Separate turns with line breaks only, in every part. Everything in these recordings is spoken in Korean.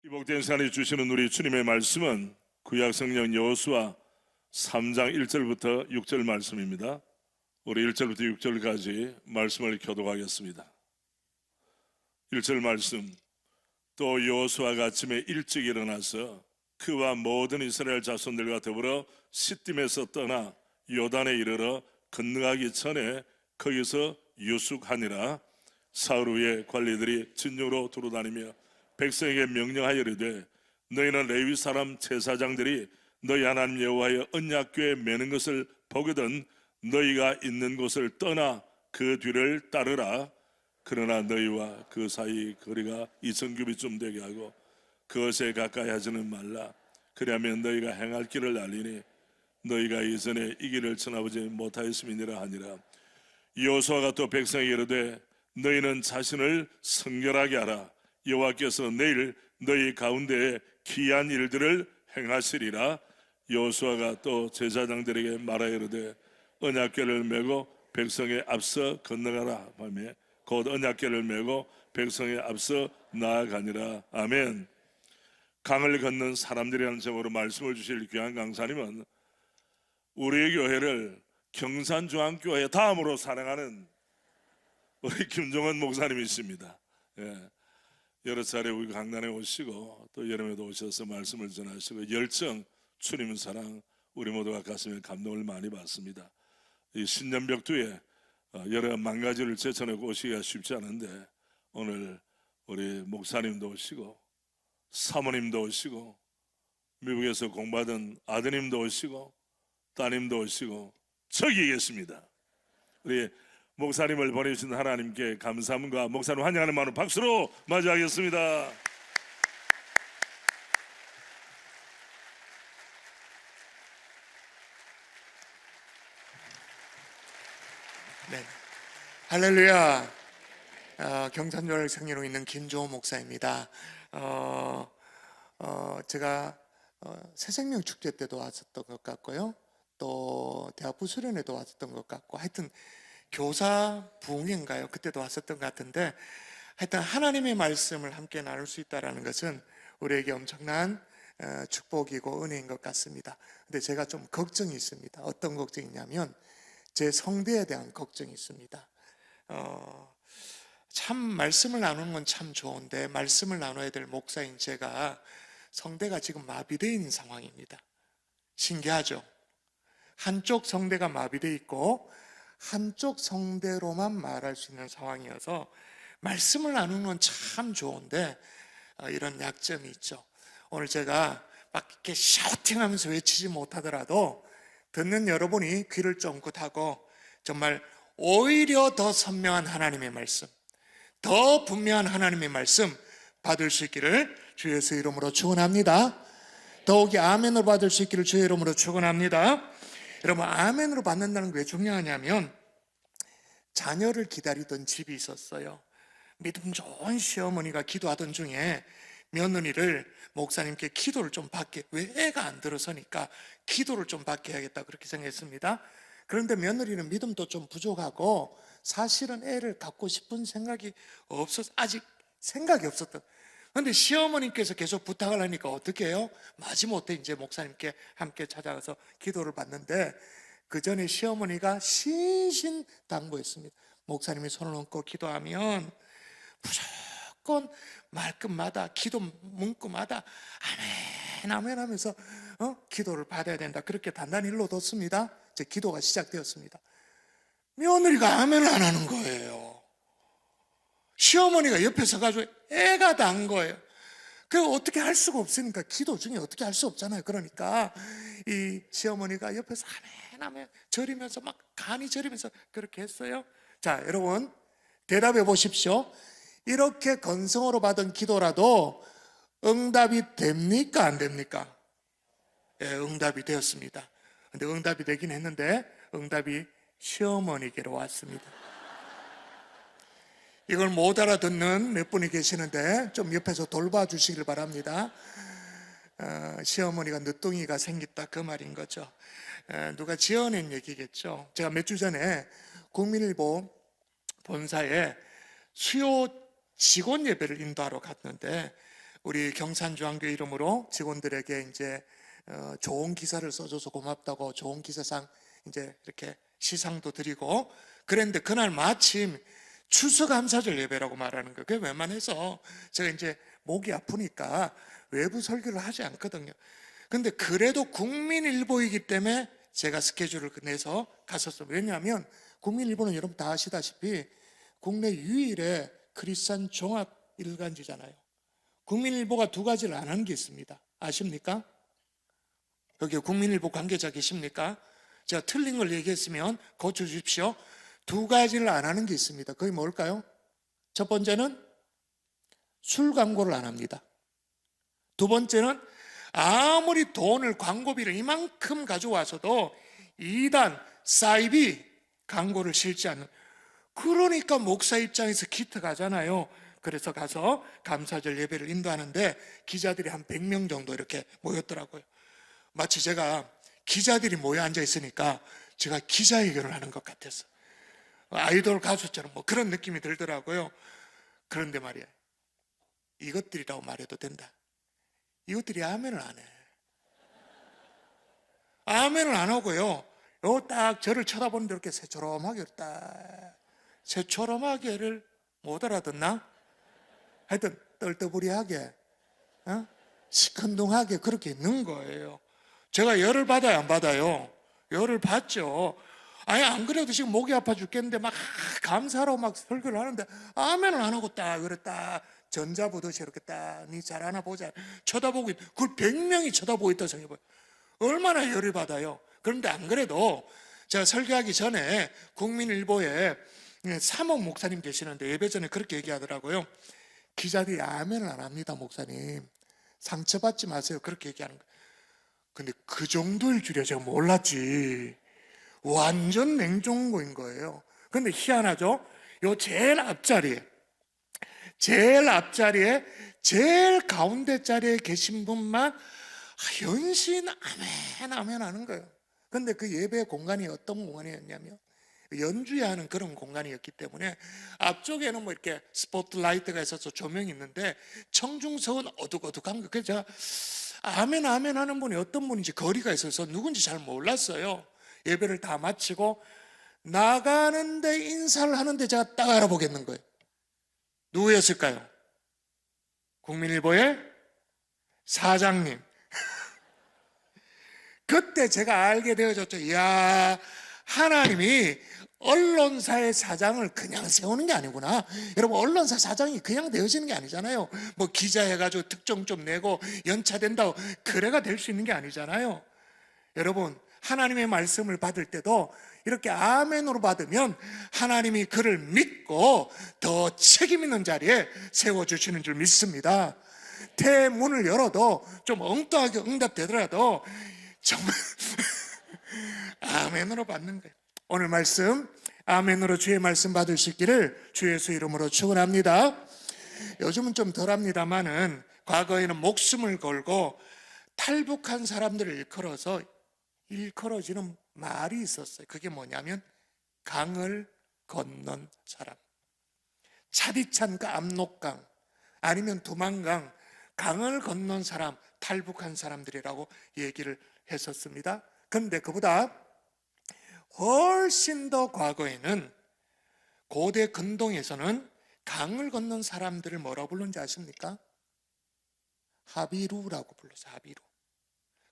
이 복된 시간에 주시는 우리 주님의 말씀은 구약 성경 여호수아 3장 1절부터 6절 말씀입니다. 우리 1절부터 6절까지 말씀을 교독하겠습니다. 1절 말씀. 또 여호수아가 아침에 일찍 일어나서 그와 모든 이스라엘 자손들과 더불어 시딤에서 떠나 요단에 이르러 건너가기 전에 거기서 유숙하니라. 사흘 후에 관리들이 진영으로 두루다니며 백성에게 명령하여 이르되 너희는 레위 사람 제사장들이 너희 하나님 여호와의 언약궤에 매는 것을 보거든 너희가 있는 곳을 떠나 그 뒤를 따르라. 그러나 너희와 그 사이 거리가 20규빗쯤 되게 하고 그것에 가까이 하지는 말라. 그리하면 너희가 행할 길을 알리니 너희가 이전에 이 길을 전하보지 못하였음이니라 하니라. 여호수아가 또 백성에게 이르되 너희는 자신을 성결하게 하라. 여호와께서 내일 너희 가운데에 기이한 일들을 행하시리라. 여호수아가 또 제사장들에게 말하여 이르되 언약궤를 메고 백성에 앞서 건너가라 하며 곧 언약궤를 메고 백성에 앞서 나아가니라. 아멘. 강을 건넌 사람들이라는 제목으로 말씀을 주실 귀한 강사님은 우리 교회를 경산중앙교회 다음으로 사랑하는 우리 김종원 목사님이십니다. 예. 여러 차례 우리 강단에 오시고 또 여름에도 오셔서 말씀을 전하시고 열정, 주님 사랑 우리 모두가 가슴에 감동을 많이 받습니다. 이 신년벽두에 여러 망가지를 제쳐내고 오시기가 쉽지 않은데 오늘 우리 목사님도 오시고 사모님도 오시고 미국에서 공부하던 아드님도 오시고 따님도 오시고 저기 계십니다. 우리 목사님을 보내주신 하나님께 감사함과 목사님 환영하는 마음으로 박수로 맞이하겠습니다.
네, 할렐루야. 경산교회를 생리로 있는 김조호 목사입니다. 제가 새생명 축제 때도 왔었던 것 같고요, 또 대학 부수련회도 왔었던 것 같고, 하여튼 교사 부흥회인가요? 그때도 왔었던 것 같은데, 하여튼 하나님의 말씀을 함께 나눌 수 있다는 것은 우리에게 엄청난 축복이고 은혜인 것 같습니다. 근데 제가 좀 걱정이 있습니다. 어떤 걱정이냐면 제 성대에 대한 걱정이 있습니다. 참 말씀을 나누는 건 참 좋은데 말씀을 나눠야 될 목사인 제가 성대가 지금 마비되어 있는 상황입니다. 신기하죠? 한쪽 성대가 마비되어 있고 한쪽 성대로만 말할 수 있는 상황이어서 말씀을 나누는 건 참 좋은데 이런 약점이 있죠. 오늘 제가 막 이렇게 샤우팅하면서 외치지 못하더라도 듣는 여러분이 귀를 쫑긋하고 정말 오히려 더 선명한 하나님의 말씀, 더 분명한 하나님의 말씀 받을 수 있기를 주 예수 이름으로 축원합니다. 더욱이 아멘으로 받을 수 있기를 주의 이름으로 축원합니다. 여러분, 아멘으로 받는다는 게 왜 중요하냐면 자녀를 기다리던 집이 있었어요. 믿음 좋은 시어머니가 기도하던 중에 며느리를 목사님께 기도를 좀 받게, 왜 애가 안 들어서니까 기도를 좀 받게 해야겠다 그렇게 생각했습니다. 그런데 며느리는 믿음도 좀 부족하고 사실은 애를 갖고 싶은 생각이 아직 생각이 없었던. 그런데 시어머님께서 계속 부탁을 하니까 어떻게 해요? 마지못해 이제 목사님께 함께 찾아가서 기도를 받는데 그 전에 시어머니가 신신당부했습니다. 목사님이 손을 얹고 기도하면 무조건 말끝마다 기도 문구마다 아멘 아멘 하면서 기도를 받아야 된다 그렇게 단단히 일러뒀습니다. 제 기도가 시작되었습니다. 며느리가 아멘을 안 하는 거예요. 시어머니가 옆에 서가지고 애가 단 거예요. 그 어떻게 할 수가 없으니까 기도 중에 어떻게 할 수 없잖아요. 그러니까 이 시어머니가 옆에서 아멘 아멘 절이면서 막 간이 절이면서 그렇게 했어요. 자, 여러분 대답해 보십시오. 이렇게 건성으로 받은 기도라도 응답이 됩니까? 안 됩니까? 예, 응답이 되었습니다. 근데 응답이 되긴 했는데 응답이 시어머니께로 왔습니다. 이걸 못 알아듣는 몇 분이 계시는데 좀 옆에서 돌봐주시길 바랍니다. 시어머니가 늦둥이가 생겼다 그 말인 거죠. 누가 지어낸 얘기겠죠. 제가 몇 주 전에 국민일보 본사에 수요 직원 예배를 인도하러 갔는데 우리 경산중앙교회 이름으로 직원들에게 이제 좋은 기사를 써줘서 고맙다고 좋은 기사상 이제 이렇게 시상도 드리고 그랬는데 그날 마침 추수감사절 예배라고 말하는 거예요. 그게 웬만해서 제가 이제 목이 아프니까 외부 설교를 하지 않거든요. 근데 그래도 국민일보이기 때문에 제가 스케줄을 내서 갔었어요. 왜냐하면 국민일보는 여러분 다 아시다시피 국내 유일의 크리스찬 종합 일간지잖아요. 국민일보가 두 가지를 안 하는 게 있습니다. 아십니까? 여기 국민일보 관계자 계십니까? 제가 틀린 걸 얘기했으면 고쳐주십시오. 두 가지를 안 하는 게 있습니다. 그게 뭘까요? 첫 번째는 술 광고를 안 합니다. 두 번째는 아무리 돈을 광고비를 이만큼 가져와서도 2단 사이비 광고를 실지 않는. 그러니까 목사 입장에서 기트 가잖아요. 그래서 가서 감사절 예배를 인도하는데 기자들이 한 100명 정도 이렇게 모였더라고요. 마치 제가 기자들이 모여 앉아 있으니까 제가 기자회견을 하는 것 같았어. 아이돌 가수처럼 뭐 그런 느낌이 들더라고요. 그런데 말이야, 이것들이라고 말해도 된다. 이것들이 아멘을 안 해. 아멘을 안 하고요. 요 딱 저를 쳐다보는데 이렇게 새초롬하게 딱 새초롬하게를 못 알아듣나? 하여튼 떨떠부리하게 시큰둥하게 그렇게 있는 거예요. 제가 열을 받아요, 안 받아요? 열을 받죠. 아니 안 그래도 지금 목이 아파 죽겠는데 막 감사로 막 설교를 하는데 아멘을 안 하고 딱 그랬다 전자보듯이 이렇게 딱 니 잘하나 보자 쳐다보고 그걸 100명이 쳐다보고 있다 생각해봐요. 얼마나 열을 받아요. 그런데 안 그래도 제가 설교하기 전에 국민일보에 삼원 목사님 계시는데 예배 전에 그렇게 얘기하더라고요. 기자들이 아멘을 안 합니다, 목사님. 상처받지 마세요. 그렇게 얘기하는 거예요. 근데 그 정도일 줄이야 제가 몰랐지. 완전 냉정고인 거예요. 근데 희한하죠? 요 제일 앞자리에 제일 가운데 자리에 계신 분만 연신 아멘 아멘 하는 거예요. 근데 그 예배 공간이 어떤 공간이었냐면 연주회 하는 그런 공간이었기 때문에 앞쪽에는 뭐 이렇게 스포트라이트가 있어서 조명이 있는데 청중석은 어둑어둑한 거. 그래서 제가 아멘 아멘 하는 분이 어떤 분인지 거리가 있어서 누군지 잘 몰랐어요. 예배를 다 마치고 나가는데 인사를 하는데 제가 딱 알아보겠는 거예요. 누구였을까요? 국민일보의 사장님. 그때 제가 알게 되어졌죠. 이야, 하나님이 언론사의 사장을 그냥 세우는 게 아니구나. 여러분, 언론사 사장이 그냥 되어지는 게 아니잖아요. 뭐 기자 해가지고 특종 좀 내고 연차된다고 그래가 될 수 있는 게 아니잖아요. 여러분, 하나님의 말씀을 받을 때도 이렇게 아멘으로 받으면 하나님이 그를 믿고 더 책임 있는 자리에 세워주시는 줄 믿습니다. 대문을 열어도 좀 엉뚱하게 응답되더라도 정말 아멘으로 받는 거예요. 오늘 말씀 아멘으로 주의 말씀 받을 수 있기를 주 예수 이름으로 축원합니다. 요즘은 좀 덜합니다만은 과거에는 목숨을 걸고 탈북한 사람들을 일컬어지는 말이 있었어요. 그게 뭐냐면 강을 건넌 사람. 차디찬과 압록강 아니면 두만강, 강을 건넌 사람, 탈북한 사람들이라고 얘기를 했었습니다. 그런데 그보다 훨씬 더 과거에는 고대 근동에서는 강을 건넌 사람들을 뭐라고 불렀는지 아십니까? 하비루라고 불렀어요. 하비루.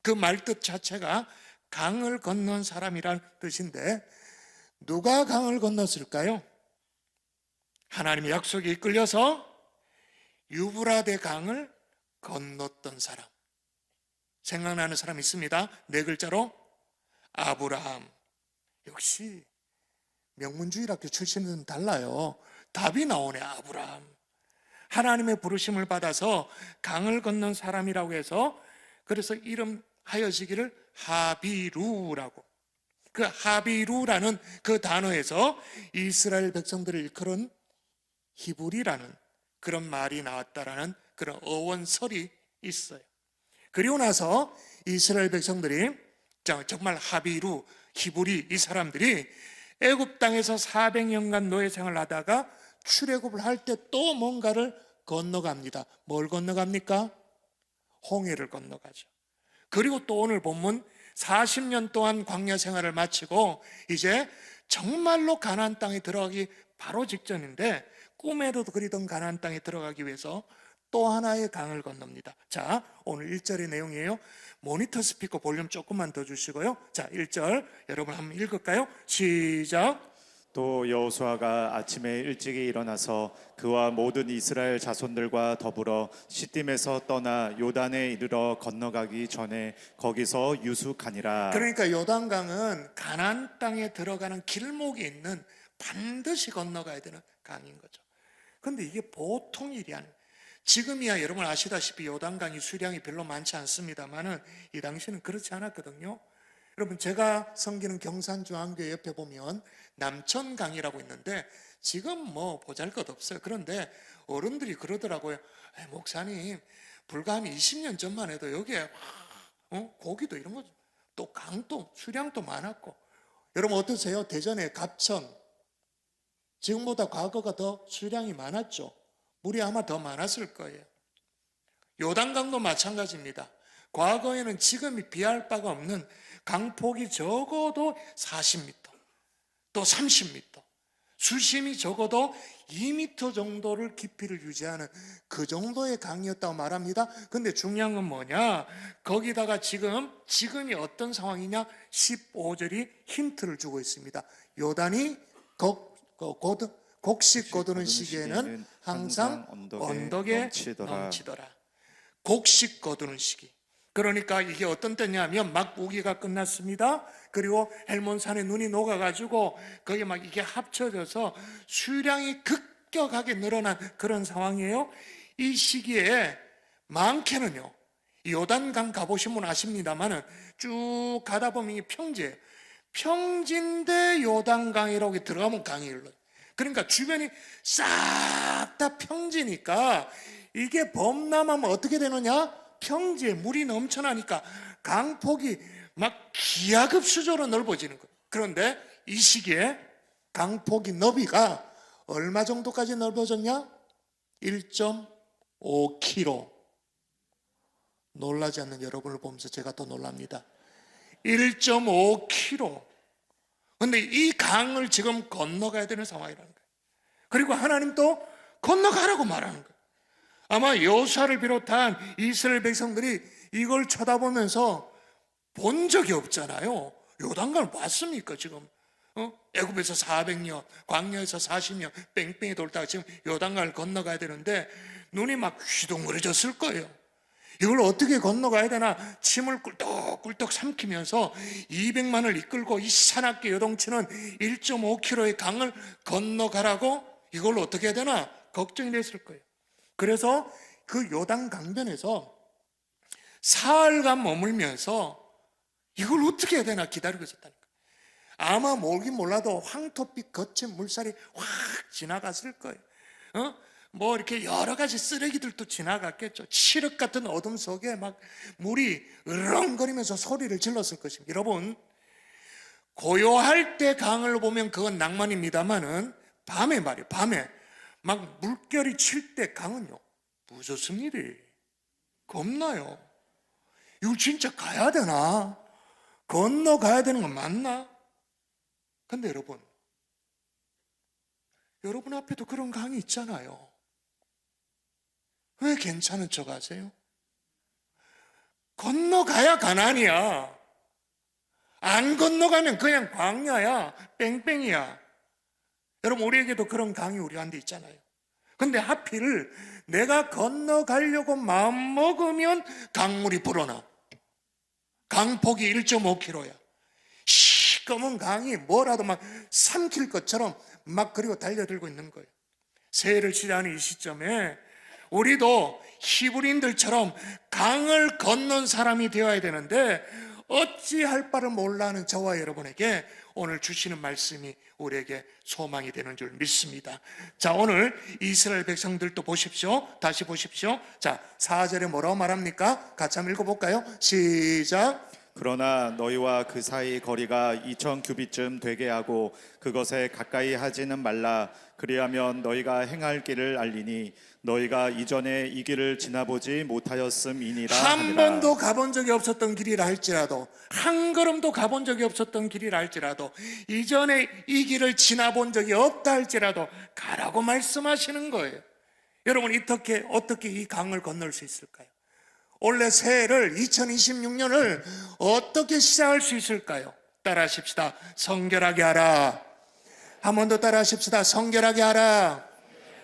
그 말뜻 자체가 강을 건넌 사람이란 뜻인데 누가 강을 건넜을까요? 하나님의 약속에 이끌려서 유브라데 강을 건넜던 사람. 생각나는 사람 있습니다. 네 글자로 아브라함. 역시 명문주의학교 출신은 달라요. 답이 나오네. 아브라함. 하나님의 부르심을 받아서 강을 건넌 사람이라고 해서 그래서 이름하여지기를 하비루라고. 그 하비루라는 그 단어에서 이스라엘 백성들을 일컬은 히브리라는 그런 말이 나왔다라는 그런 어원설이 있어요. 그리고 나서 이스라엘 백성들이 정말 하비루, 히브리 이 사람들이 애굽 땅에서 400년간 노예 생활을 하다가 출애굽을 할 때 또 뭔가를 건너갑니다. 뭘 건너갑니까? 홍해를 건너가죠. 그리고 또 오늘 본문 40년 동안 광야 생활을 마치고 이제 정말로 가나안 땅에 들어가기 바로 직전인데, 꿈에도 그리던 가나안 땅에 들어가기 위해서 또 하나의 강을 건넙니다. 자, 오늘 1절의 내용이에요. 모니터 스피커 볼륨 조금만 더 주시고요. 자, 1절 여러분 한번 읽을까요? 시작.
또 여호수아가 아침에 일찍이 일어나서 그와 모든 이스라엘 자손들과 더불어 시딤에서 떠나 요단에 이르러 건너가기 전에 거기서 유숙하니라.
그러니까 요단강은 가나안 땅에 들어가는 길목에 있는 반드시 건너가야 되는 강인 거죠. 그런데 이게 보통 일이 아니에요. 지금이야 여러분 아시다시피 요단강이 수량이 별로 많지 않습니다만은 이 당시는 그렇지 않았거든요. 여러분 제가 섬기는 경산중앙교회 옆에 보면 남천강이라고 있는데 지금 뭐 보잘것없어요. 그런데 어른들이 그러더라고요. 목사님 불과 한 20년 전만 해도 여기에 고기도 이런 거 또 강도 수량도 많았고, 여러분 어떠세요? 대전의 갑천 지금보다 과거가 더 수량이 많았죠. 물이 아마 더 많았을 거예요. 요단강도 마찬가지입니다. 과거에는 지금이 비할 바가 없는 강폭이 적어도 40m, 또 30m, 수심이 적어도 2m 정도를 깊이를 유지하는 그 정도의 강이었다고 말합니다. 근데 중요한 건 뭐냐? 거기다가 지금이 어떤 상황이냐? 15절이 힌트를 주고 있습니다. 요단이 곡식 거두는 시기에는 항상 언덕에 넘치더라. 곡식 거두는 시기. 그러니까 이게 어떤 때냐면 막 우기가 끝났습니다. 그리고 헬몬산에 눈이 녹아가지고 거기 막 이게 합쳐져서 수량이 급격하게 늘어난 그런 상황이에요. 이 시기에 많게는요, 요단강 가보신 분 아십니다만은 쭉 가다 보면 이게 평지예요. 평지인데 요단강이라고 들어가면 강이 흘러요. 그러니까 주변이 싹 다 평지니까 이게 범람하면 어떻게 되느냐? 평지에 물이 넘쳐나니까 강폭이 막 기하급수적으로 넓어지는 거예요. 그런데 이 시기에 강폭이 너비가 얼마 정도까지 넓어졌냐? 1.5km. 놀라지 않는 여러분을 보면서 제가 더 놀랍니다. 1.5km. 그런데 이 강을 지금 건너가야 되는 상황이라는 거예요. 그리고 하나님도 건너가라고 말하는 거예요. 아마 여호수아를 비롯한 이스라엘 백성들이 이걸 쳐다보면서 본 적이 없잖아요. 요단강을 봤습니까 지금? 애굽에서 400년, 광야에서 40년 뺑뺑이 돌다가 지금 요단강을 건너가야 되는데 눈이 막 휘둥그레졌을 거예요. 이걸 어떻게 건너가야 되나 침을 꿀떡꿀떡 삼키면서 200만을 이끌고 이 사납게 요동치는 1.5km의 강을 건너가라고 이걸 어떻게 해야 되나 걱정이 됐을 거예요. 그래서 그 요단 강변에서 사흘간 머물면서 이걸 어떻게 해야 되나 기다리고 있었다니까. 아마 몰긴 몰라도 황토빛 거친 물살이 확 지나갔을 거예요. 뭐 이렇게 여러 가지 쓰레기들도 지나갔겠죠. 칠흑 같은 어둠 속에 막 물이 으렁거리면서 소리를 질렀을 것입니다. 여러분, 고요할 때 강을 보면 그건 낭만입니다만은 밤에 말이에요. 밤에 막 물결이 칠 때 강은요 무섭습니다. 겁나요. 이거 진짜 가야 되나? 건너가야 되는 건 맞나? 근데 여러분 앞에도 그런 강이 있잖아요. 왜 괜찮은 척 하세요? 건너가야 가나안이야. 안 건너가면 그냥 광야야, 뺑뺑이야. 여러분 우리에게도 그런 강이 우리한테 있잖아요. 근데 하필 내가 건너가려고 마음먹으면 강물이 불어나. 강폭이 1.5km야. 시꺼먼 강이 뭐라도 막 삼킬 것처럼 막 그리고 달려들고 있는 거예요. 새해를 시작하는 이 시점에 우리도 히브리인들처럼 강을 건넌 사람이 되어야 되는데 어찌할 바를 몰라하는 저와 여러분에게 오늘 주시는 말씀이 우리에게 소망이 되는 줄 믿습니다. 자, 오늘 이스라엘 백성들도 보십시오. 다시 보십시오. 자, 4절에 뭐라고 말합니까? 같이 한번 읽어볼까요? 시작.
그러나 너희와 그 사이 거리가 2,000 규빗쯤 되게 하고 그것에 가까이 하지는 말라. 그리하면 너희가 행할 길을 알리니 너희가 이전에 이 길을 지나보지 못하였음이니라
한
하니라.
번도 가본 적이 없었던 길이라 할지라도, 한 걸음도 가본 적이 없었던 길이라 할지라도, 이전에 이 길을 지나본 적이 없다 할지라도 가라고 말씀하시는 거예요. 여러분, 어떻게 이 강을 건널 수 있을까요? 올해 새해를 2026년을 어떻게 시작할 수 있을까요? 따라하십시다. 성결하게 하라. 한 번 더 따라하십시다. 성결하게 하라.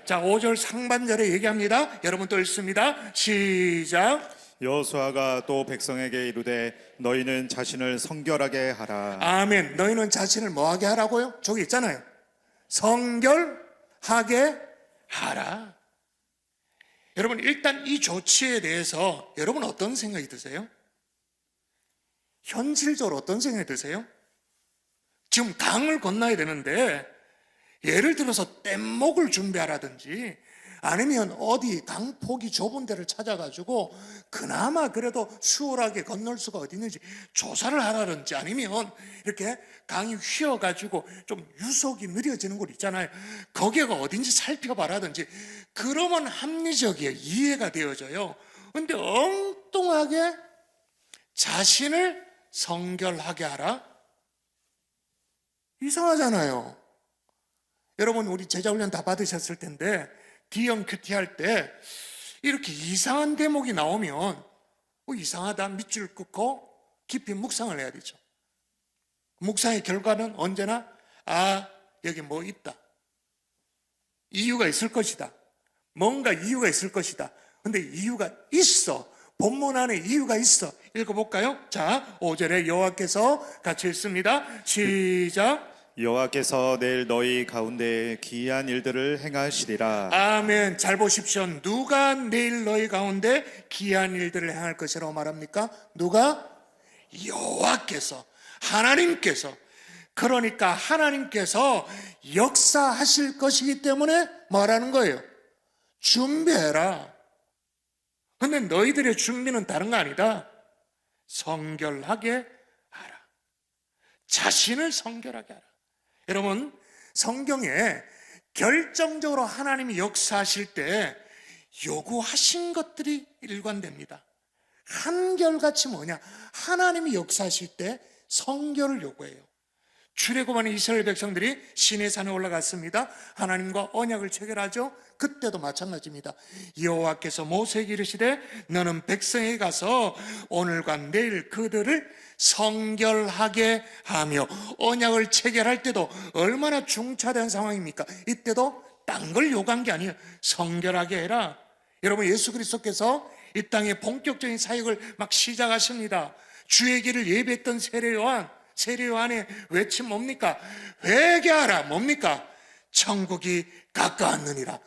자, 5절 상반절에 얘기합니다. 여러분 또 읽습니다. 시작.
여호수아가 또 백성에게 이르되 너희는 자신을 성결하게 하라.
아멘. 너희는 자신을 뭐하게 하라고요? 저기 있잖아요. 성결하게 하라. 여러분, 일단 이 조치에 대해서 여러분 어떤 생각이 드세요? 현실적으로 어떤 생각이 드세요? 지금 강을 건너야 되는데 예를 들어서 뗏목을 준비하라든지 아니면 어디 강폭이 좁은 데를 찾아가지고 그나마 그래도 수월하게 건널 수가 어디 있는지 조사를 하라든지, 아니면 이렇게 강이 휘어가지고 좀 유속이 느려지는 곳 있잖아요. 거기가 어딘지 살펴봐라든지, 그러면 합리적이에요. 이해가 되어져요. 근데 엉뚱하게 자신을 성결하게 하라? 이상하잖아요. 여러분, 우리 제자훈련 다 받으셨을 텐데 D형 큐티 할 때 이렇게 이상한 대목이 나오면 이상하다, 밑줄 긋고 깊이 묵상을 해야 되죠. 묵상의 결과는 언제나 여기 뭐 있다, 이유가 있을 것이다, 뭔가 이유가 있을 것이다. 근데 이유가 있어. 본문 안에 이유가 있어. 읽어볼까요? 자, 5절에 여호와께서 같이 읽습니다. 시작.
여호와께서 내일 너희 가운데 기이한 일들을 행하시리라.
아멘. 잘 보십시오. 누가 내일 너희 가운데 기이한 일들을 행할 것이라고 말합니까? 누가? 여호와께서, 하나님께서. 그러니까 하나님께서 역사하실 것이기 때문에 말하는 거예요. 준비해라. 근데 너희들의 준비는 다른 거 아니다. 성결하게 하라. 자신을 성결하게 하라. 여러분, 성경에 결정적으로 하나님이 역사하실 때 요구하신 것들이 일관됩니다. 한결같이 뭐냐? 하나님이 역사하실 때 성결을 요구해요. 출애굽하는 이스라엘 백성들이 시내 산에 올라갔습니다. 하나님과 언약을 체결하죠. 그때도 마찬가지입니다. 여호와께서 모세에게 이르시되 너는 백성에게 가서 오늘과 내일 그들을 성결하게 하며, 언약을 체결할 때도 얼마나 중차대한 상황입니까? 이때도 딴 걸 요구한 게 아니에요. 성결하게 해라. 여러분, 예수 그리스도께서 이 땅에 본격적인 사역을 막 시작하십니다. 주의 길을 예배했던 세례 요한의 외침 뭡니까? 회개하라. 뭡니까? 천국이 가까웠느니라.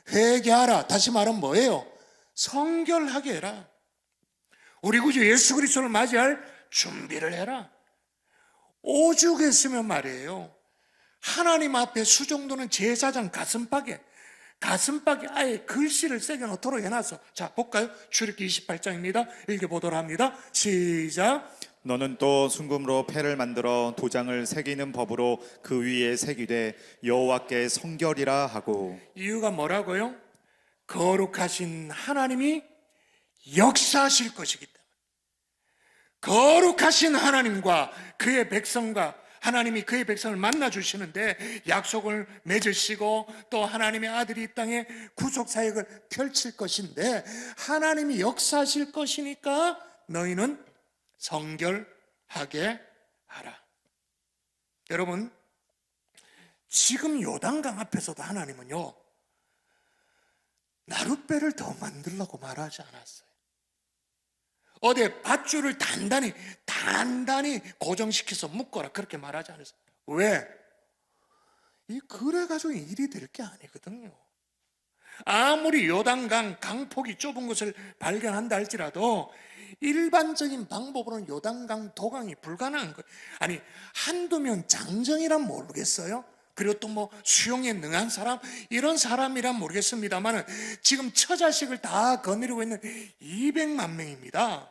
회개하라. 다시 말하면 뭐예요? 성결하게 해라. 우리 구주 예수 그리스도를 맞이할 준비를 해라. 오죽했으면 말이에요. 하나님 앞에 수종도는 제사장 가슴팍에 아예 글씨를 새겨 놓도록 해놨어. 자, 볼까요? 출애굽기 28장입니다. 읽어보도록 합니다. 시작.
너는 또 순금으로 패를 만들어 도장을 새기는 법으로 그 위에 새기되 여호와께 성결이라 하고.
이유가 뭐라고요? 거룩하신 하나님이 역사하실 것이기 때문에. 거룩하신 하나님과 그의 백성과 하나님이 그의 백성을 만나 주시는데 약속을 맺으시고 또 하나님의 아들이 이 땅에 구속 사역을 펼칠 것인데, 하나님이 역사하실 것이니까 너희는 성결하게 하라. 여러분, 지금 요단강 앞에서도 하나님은요, 나룻배를 더 만들라고 말하지 않았어요. 어디 밧줄을 단단히 고정시켜서 묶어라, 그렇게 말하지 않았어요. 왜? 그래가지고 일이 될 게 아니거든요. 아무리 요단강 강폭이 좁은 것을 발견한다 할지라도 일반적인 방법으로는 요단강 도강이 불가능한 거예요. 아니, 한두 명 장정이란 모르겠어요. 그리고 또 뭐 수용에 능한 사람, 이런 사람이란 모르겠습니다만 지금 처자식을 다 거느리고 있는 200만 명입니다.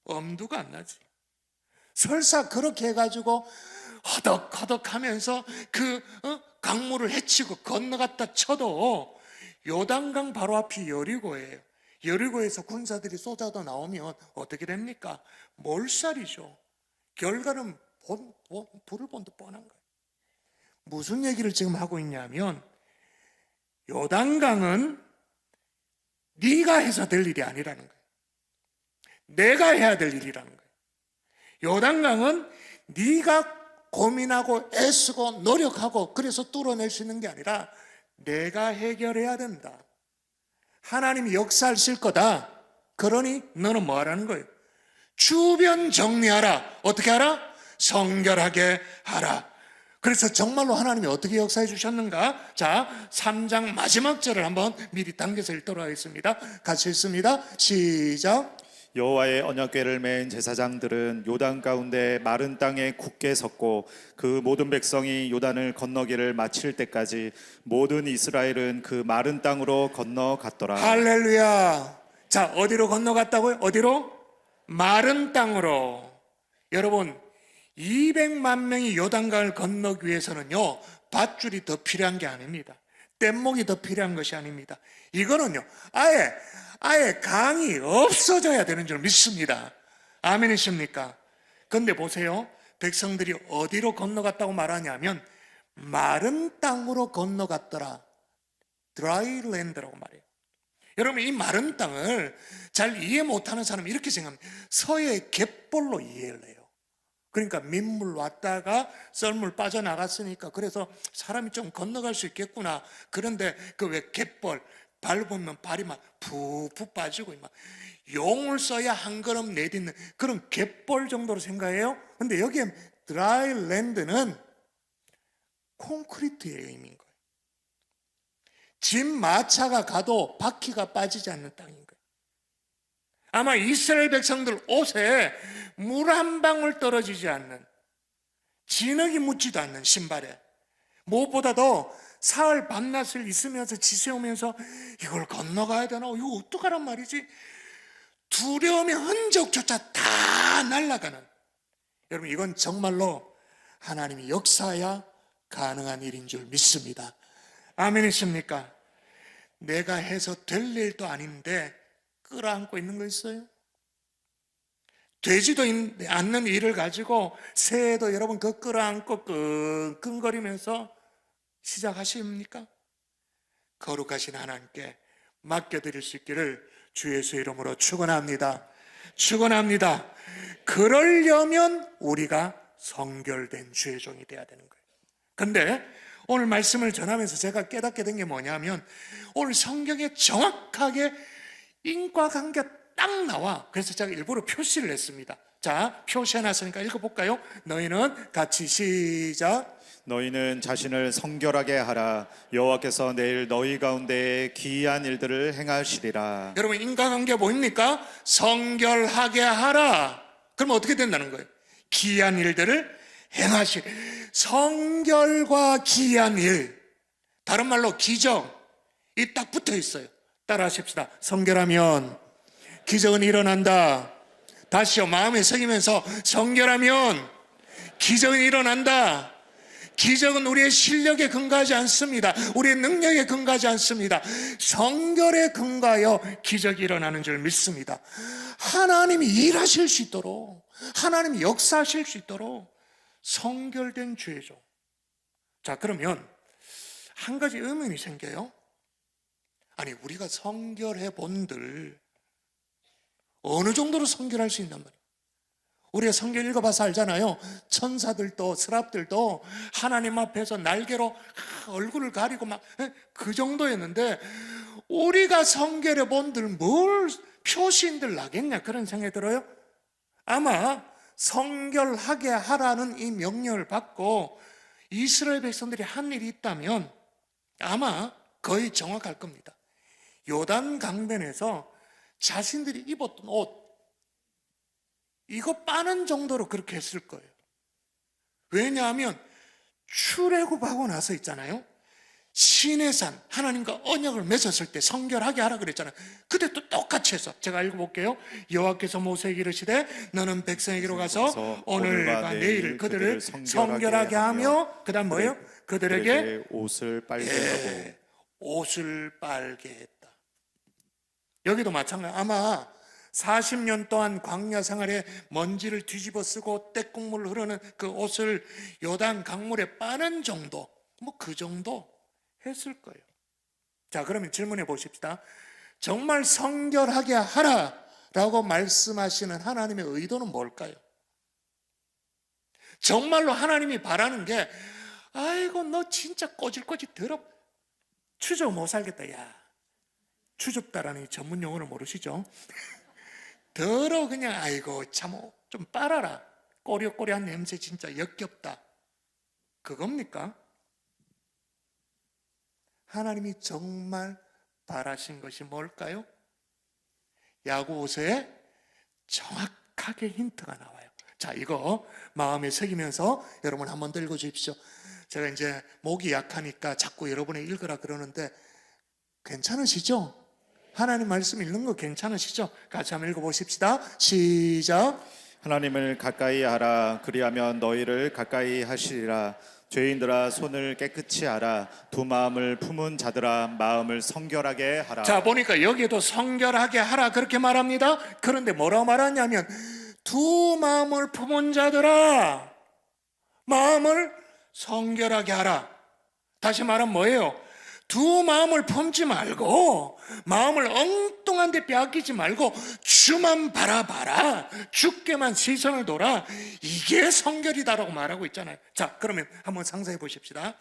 엄두가 안 나지. 설사 그렇게 해가지고 허덕허덕 하면서 그 강물을 헤치고 건너갔다 쳐도 요단강 바로 앞이 여리고예요. 여리고에서 군사들이 쏟아져 나오면 어떻게 됩니까? 몰살이죠. 결과는 불을 본 듯 뻔한 거예요. 무슨 얘기를 지금 하고 있냐면 요단강은 네가 해서 될 일이 아니라는 거예요. 내가 해야 될 일이라는 거예요. 요단강은 네가 고민하고 애쓰고 노력하고 그래서 뚫어낼 수 있는 게 아니라 내가 해결해야 된다. 하나님이 역사하실 거다. 그러니 너는 뭐 하라는 거예요? 주변 정리하라. 어떻게 하라? 성결하게 하라. 그래서 정말로 하나님이 어떻게 역사해 주셨는가? 자, 3장 마지막 절을 한번 미리 당겨서 읽도록 하겠습니다. 같이 읽습니다. 시작.
여호와의 언약궤를 맨 제사장들은 요단 가운데 마른 땅에 굳게 섰고 그 모든 백성이 요단을 건너기를 마칠 때까지 모든 이스라엘은 그 마른 땅으로 건너갔더라.
할렐루야. 자, 어디로 건너갔다고요? 어디로? 마른 땅으로. 여러분, 200만 명이 요단강을 건너기 위해서는요, 밧줄이 더 필요한 게 아닙니다. 뗏목이 더 필요한 것이 아닙니다. 이거는요, 아예 강이 없어져야 되는 줄 믿습니다. 아멘이십니까? 근데 보세요. 백성들이 어디로 건너갔다고 말하냐면 마른 땅으로 건너갔더라. 드라이 랜드라고 말해요. 여러분, 이 마른 땅을 잘 이해 못하는 사람은 이렇게 생각합니다. 서해의 갯벌로 이해를 해요. 그러니까 민물 왔다가 썰물 빠져나갔으니까 그래서 사람이 좀 건너갈 수 있겠구나. 그런데 그 왜 갯벌 밟으면 발이 막 푹푹 빠지고 막 용을 써야 한 걸음 내딛는 그런 갯벌 정도로 생각해요. 근데 여기에 드라이 랜드는 콘크리트의 의미인 거예요. 집 마차가 가도 바퀴가 빠지지 않는 땅인 거예요. 아마 이스라엘 백성들 옷에 물 한 방울 떨어지지 않는, 진흙이 묻지도 않는 신발에 무엇보다도 사흘 밤낮을 있으면서 지새우면서 이걸 건너가야 되나? 이거 어떡하란 말이지? 두려움의 흔적조차 다 날아가는, 여러분, 이건 정말로 하나님이 역사해야 가능한 일인 줄 믿습니다. 아멘이십니까? 내가 해서 될 일도 아닌데 끌어안고 있는 거 있어요? 되지도 않는 일을 가지고 새해도 여러분 그 끌어안고 끙끙거리면서 시작하십니까? 거룩하신 하나님께 맡겨드릴 수 있기를 주 예수의 이름으로 축원합니다. 축원합니다. 그러려면 우리가 성결된 주의 종이 돼야 되는 거예요. 근데 오늘 말씀을 전하면서 제가 깨닫게 된 게 뭐냐면 오늘 성경에 정확하게 인과관계가 딱 나와. 그래서 제가 일부러 표시를 했습니다. 자, 표시해놨으니까 읽어볼까요? 너희는 같이 시작.
너희는 자신을 성결하게 하라. 여호와께서 내일 너희 가운데 기이한 일들을 행하시리라.
여러분, 인과관계 뭐입니까? 성결하게 하라. 그러면 어떻게 된다는 거예요? 기이한 일들을 행하시. 성결과 기이한 일, 다른 말로 기적, 이 딱 붙어 있어요. 따라 하십시다. 성결하면 기적은 일어난다. 다시요, 마음에 새기면서 성결하면 기적은 일어난다. 기적은 우리의 실력에 근거하지 않습니다. 우리의 능력에 근거하지 않습니다. 성결에 근거하여 기적이 일어나는 줄 믿습니다. 하나님이 일하실 수 있도록, 하나님이 역사하실 수 있도록 성결된 주의죠. 자, 그러면 한 가지 의문이 생겨요. 아니, 우리가 성결해 본들 어느 정도로 성결할 수 있단 말이에요? 우리가 성경 읽어봐서 알잖아요. 천사들도 스랍들도 하나님 앞에서 날개로 얼굴을 가리고 막 그 정도였는데 우리가 성결해 본들 뭘 표시인들 나겠냐, 그런 생각이 들어요. 아마 성결하게 하라는 이 명령을 받고 이스라엘 백성들이 한 일이 있다면 아마 거의 정확할 겁니다. 요단 강변에서 자신들이 입었던 옷, 이거 빠는 정도로 그렇게 했을 거예요. 왜냐하면 출애굽하고 나서 있잖아요, 시내산 하나님과 언약을 맺었을 때 성결하게 하라 그랬잖아요. 그때 또 똑같이 해서 제가 읽어볼게요. 여호와께서 모세에게 이르시되 너는 백성에게로 가서 오늘과 내일 그들을 성결하게 하며 그다음 뭐예요? 그들에게
옷을 빨게 하고
예, 옷을 빨게 했다. 여기도 마찬가지. 아마 40년 동안 광야 생활에 먼지를 뒤집어 쓰고 떼국물 흐르는 그 옷을 요단 강물에 빠는 정도, 뭐 그 정도 했을 거예요. 자, 그러면 질문해 보십시다. 정말 성결하게 하라라고 말씀하시는 하나님의 의도는 뭘까요? 정말로 하나님이 바라는 게 아이고 너 진짜 꼬질꼬질 더럽 추적 못 살겠다. 야, 추적다라는 전문 용어를 모르시죠? 더러 그냥 아이고 참 좀 빨아라. 꼬리꼬리한 냄새 진짜 역겹다. 그겁니까? 하나님이 정말 바라신 것이 뭘까요? 야고보서에 정확하게 힌트가 나와요. 자, 이거 마음에 새기면서 여러분 한번 더 읽어주십시오. 제가 이제 목이 약하니까 자꾸 여러분이 읽으라 그러는데 괜찮으시죠? 하나님 말씀 읽는 거 괜찮으시죠? 같이 한번 읽어보십시다. 시작.
하나님을 가까이 하라. 그리하면 너희를 가까이 하시리라. 죄인들아 손을 깨끗이 하라. 두 마음을 품은 자들아 마음을 성결하게 하라.
자, 보니까 여기도 성결하게 하라 그렇게 말합니다. 그런데 뭐라고 말하냐면 두 마음을 품은 자들아 마음을 성결하게 하라. 다시 말하면 뭐예요? 두 마음을 품지 말고 마음을 엉뚱한 데 빼앗기지 말고 주만 바라봐라. 주께만 시선을 둬라. 이게 성결이다라고 말하고 있잖아요. 자, 그러면 한번 상상해 보십시다.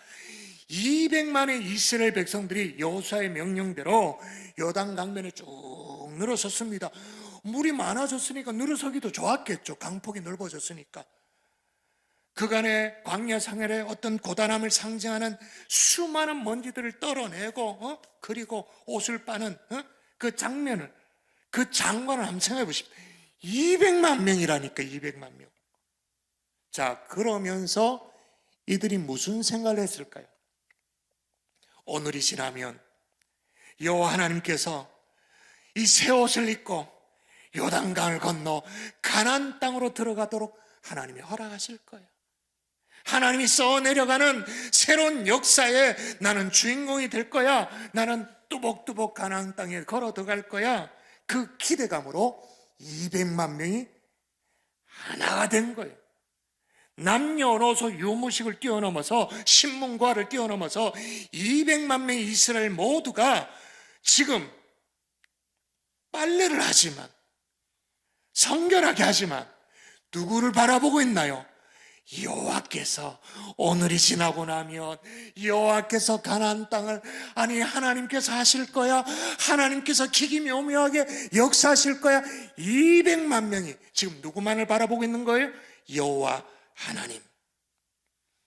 200만의 이스라엘 백성들이 여호수아의 명령대로 요단 강변에 쭉 늘어섰습니다. 물이 많아졌으니까 늘어서기도 좋았겠죠. 강폭이 넓어졌으니까. 그간의 광야 생활의 어떤 고단함을 상징하는 수많은 먼지들을 떨어내고 그리고 옷을 빠는 그 장면을, 그 장관을 한번 생각해 보십시오. 200만 명이라니까. 200만 명. 자, 그러면서 이들이 무슨 생각을 했을까요? 오늘이 지나면 여호와 하나님께서 이 새 옷을 입고 요단강을 건너 가나안 땅으로 들어가도록 하나님이 허락하실 거예요. 하나님이 써내려가는 새로운 역사에 나는 주인공이 될 거야. 나는 뚜벅뚜벅 가나안 땅에 걸어 들어갈 거야. 그 기대감으로 200만 명이 하나가 된 거예요. 남녀노소 유무식을 뛰어넘어서 신문과를 뛰어넘어서 200만 명의 이스라엘 모두가 지금 빨래를 하지만 성결하게 하지만 누구를 바라보고 있나요? 여호와께서 오늘이 지나고 나면 여호와께서 가나안 땅을 아니 하나님께서 하실 거야. 하나님께서 기기묘묘하게 역사하실 거야. 200만 명이 지금 누구만을 바라보고 있는 거예요? 여호와 하나님.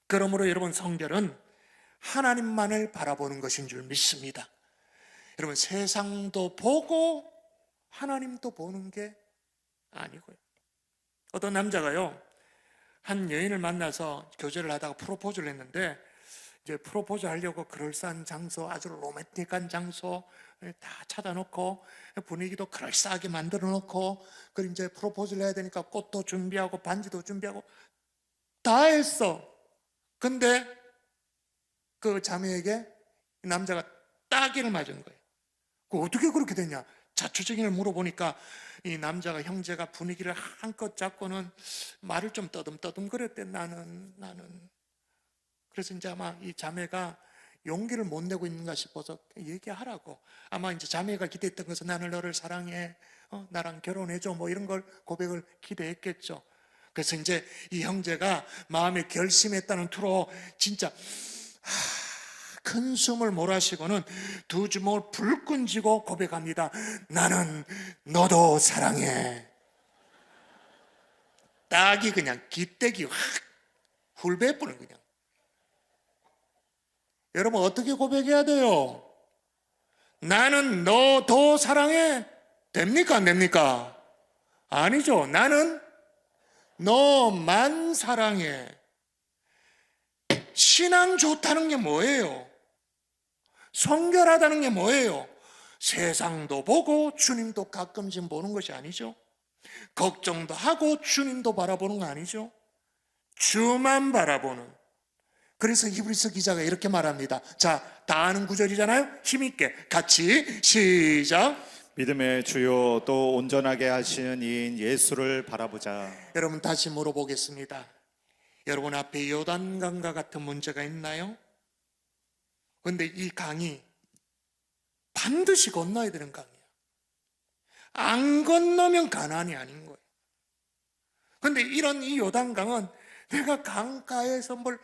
그러므로 여러분 성결은 하나님만을 바라보는 것인 줄 믿습니다. 여러분 세상도 보고 하나님도 보는 게 아니고요. 어떤 남자가요 한 여인을 만나서 교제를 하다가 프로포즈를 했는데 이제 프로포즈 하려고 그럴싸한 장소, 아주 로맨틱한 장소 다 찾아놓고 분위기도 그럴싸하게 만들어 놓고 그리고 이제 프로포즈를 해야 되니까 꽃도 준비하고 반지도 준비하고 다 했어. 근데 그 자매에게 남자가 따기를 맞은 거예요. 그 어떻게 그렇게 됐냐? 자초적인을 물어보니까 이 남자가 형제가 분위기를 한껏 잡고는 말을 좀 떠듬떠듬거렸대. 나는 그래서 이제 아마 이 자매가 용기를 못 내고 있는가 싶어서 얘기하라고 아마 이제 자매가 기대했던 것은 나는 너를 사랑해, 나랑 결혼해줘 뭐 이런 걸 고백을 기대했겠죠. 그래서 이제 이 형제가 마음에 결심했다는 투로 진짜 큰 숨을 몰아쉬고는 두 주먹을 불끈 쥐고 고백합니다. 나는 너도 사랑해. 딱이 그냥 기대기 확 훌베뿌는 그냥. 여러분 어떻게 고백해야 돼요? 나는 너도 사랑해. 됩니까 안 됩니까? 아니죠. 나는 너만 사랑해. 신앙 좋다는 게 뭐예요? 성결하다는 게 뭐예요? 세상도 보고 주님도 가끔씩 보는 것이 아니죠. 걱정도 하고 주님도 바라보는 거 아니죠. 주만 바라보는. 그래서 히브리서 기자가 이렇게 말합니다. 자, 다 아는 구절이잖아요. 힘있게 같이 시작.
믿음의 주요 또 온전하게 하시는 이인 예수를 바라보자.
여러분 다시 물어보겠습니다. 여러분 앞에 요단강과 같은 문제가 있나요? 그런데 이 강이 반드시 건너야 되는 강이야. 안 건너면 가나안이 아닌 거예요. 그런데 이런 이 요단강은 내가 강가에서 뭘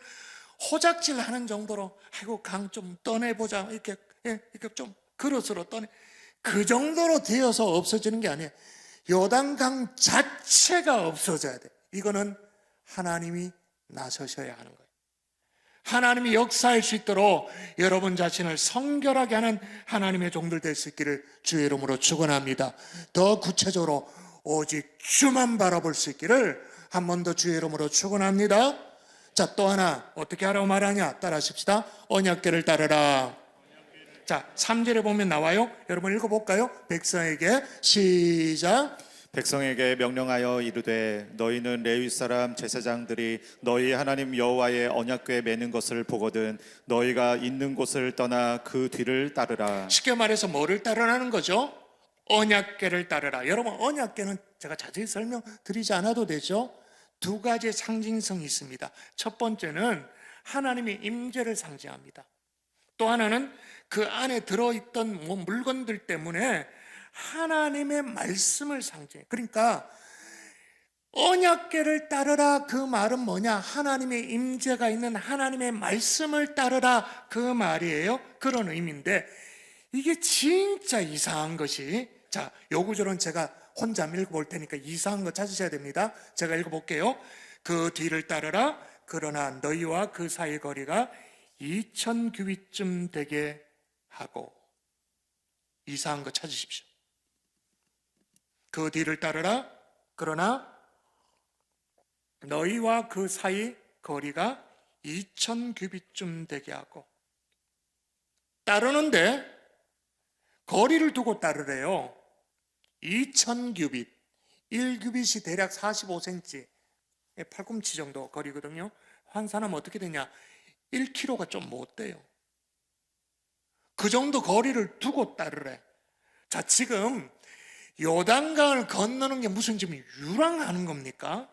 호작질 하는 정도로 아이고 강 좀 떠내보자 이렇게 좀 그릇으로 떠내 그 정도로 되어서 없어지는 게 아니에요. 요단강 자체가 없어져야 돼. 이거는 하나님이 나서셔야 하는 거예요. 하나님이 역사할 수 있도록 여러분 자신을 성결하게 하는 하나님의 종들 될 수 있기를 주의 이름으로 축원합니다. 더 구체적으로 오직 주만 바라볼 수 있기를 한 번 더 주의 이름으로 축원합니다. 자, 또 하나 어떻게 하라고 말하냐? 따라 하십시다. 언약궤를 따르라. 자, 3절에 보면 나와요. 여러분 읽어볼까요? 백성에게 시작.
백성에게 명령하여 이르되 너희는 레위 사람 제사장들이 너희 하나님 여호와의 언약궤에 매는 것을 보거든 너희가 있는 곳을 떠나 그 뒤를 따르라.
쉽게 말해서 뭐를 따르라는 거죠? 언약궤를 따르라. 여러분 언약궤는 제가 자세히 설명드리지 않아도 되죠? 두 가지의 상징성이 있습니다. 첫 번째는 하나님의 임재를 상징합니다. 또 하나는 그 안에 들어있던 물건들 때문에 하나님의 말씀을 상징해요. 그러니까 언약궤를 따르라 그 말은 뭐냐? 하나님의 임재가 있는 하나님의 말씀을 따르라 그 말이에요. 그런 의미인데 이게 진짜 이상한 것이, 자, 요 구절은 제가 혼자 읽어볼 테니까 이상한 거 찾으셔야 됩니다. 제가 읽어볼게요. 그 뒤를 따르라. 그러나 너희와 그 사이 거리가 2000규빗쯤 되게 하고. 이상한 거 찾으십시오. 그 뒤를 따르라. 그러나 너희와 그 사이 거리가 2000규빗쯤 되게 하고. 따르는데 거리를 두고 따르래요. 2000규빗, 1규빗이 대략 45cm, 팔꿈치 정도 거리거든요. 환산하면 어떻게 되냐? 1km가 좀 못 돼요. 그 정도 거리를 두고 따르래. 자, 지금 요단강을 건너는 게 무슨 지금 유랑하는 겁니까?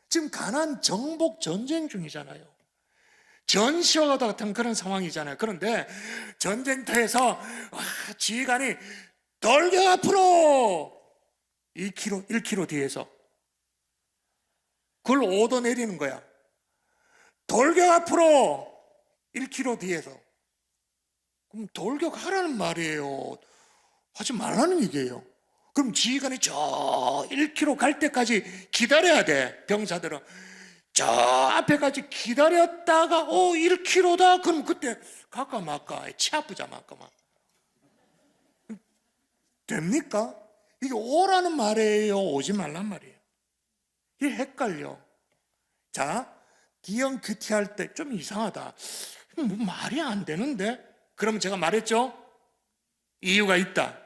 지금 가나안 정복 전쟁 중이잖아요. 전시와 같은 그런 상황이잖아요. 그런데 전쟁터에서 지휘관이 돌격 앞으로 1km 뒤에서 그걸 오도 내리는 거야. 돌격 앞으로 1km 뒤에서. 그럼 돌격하라는 말이에요. 하지 말라는 얘기예요. 그럼 지휘관이 저 1km 갈 때까지 기다려야 돼. 병사들은 저 앞에까지 기다렸다가 1km다. 그럼 그때 갈까 말까. 치 아프자 말까 말. 됩니까? 이게 오라는 말이에요, 오지 말란 말이에요. 이게 헷갈려. 자, D형 큐티 할 때 좀 이상하다. 뭐 말이 안 되는데? 그러면 제가 말했죠? 이유가 있다.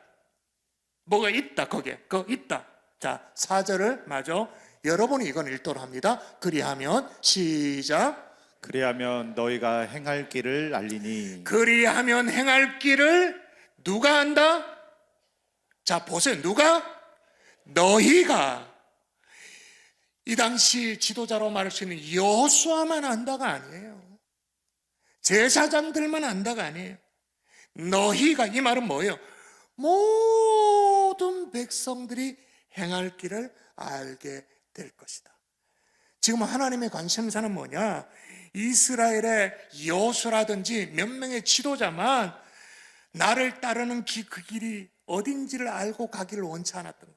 뭐가 있다, 거기에. 그거 있다. 자, 4절을 마저 여러분이 이건 읽도록 합니다. 그리하면 시작.
그리하면 너희가 행할 길을 알리니.
그리하면 행할 길을 누가 안다? 자, 보세요. 누가? 너희가. 이 당시 지도자로 말할 수 있는 여호수아만 안다가 아니에요. 제사장들만 안다가 아니에요. 너희가, 이 말은 뭐예요? 모든 백성들이 행할 길을 알게 될 것이다. 지금 하나님의 관심사는 뭐냐? 이스라엘의 여호수아라든지 몇 명의 지도자만 나를 따르는 그 길이 어딘지를 알고 가기를 원치 않았던 거예요.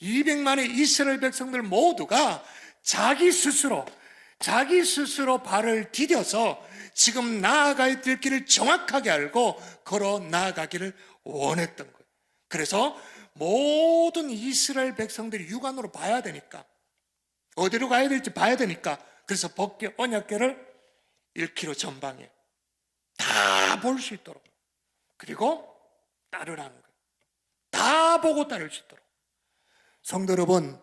200만의 이스라엘 백성들 모두가 자기 스스로 발을 디뎌서 지금 나아가야 될 길을 정확하게 알고 걸어 나아가기를 원했던 거예요. 그래서 모든 이스라엘 백성들이 육안으로 봐야 되니까, 어디로 가야 될지 봐야 되니까, 그래서 언약궤를 1km 전방에 다 다 볼 수 있도록, 그리고 따르라는 거예요. 다 보고 따를 수 있도록. 성도 여러분,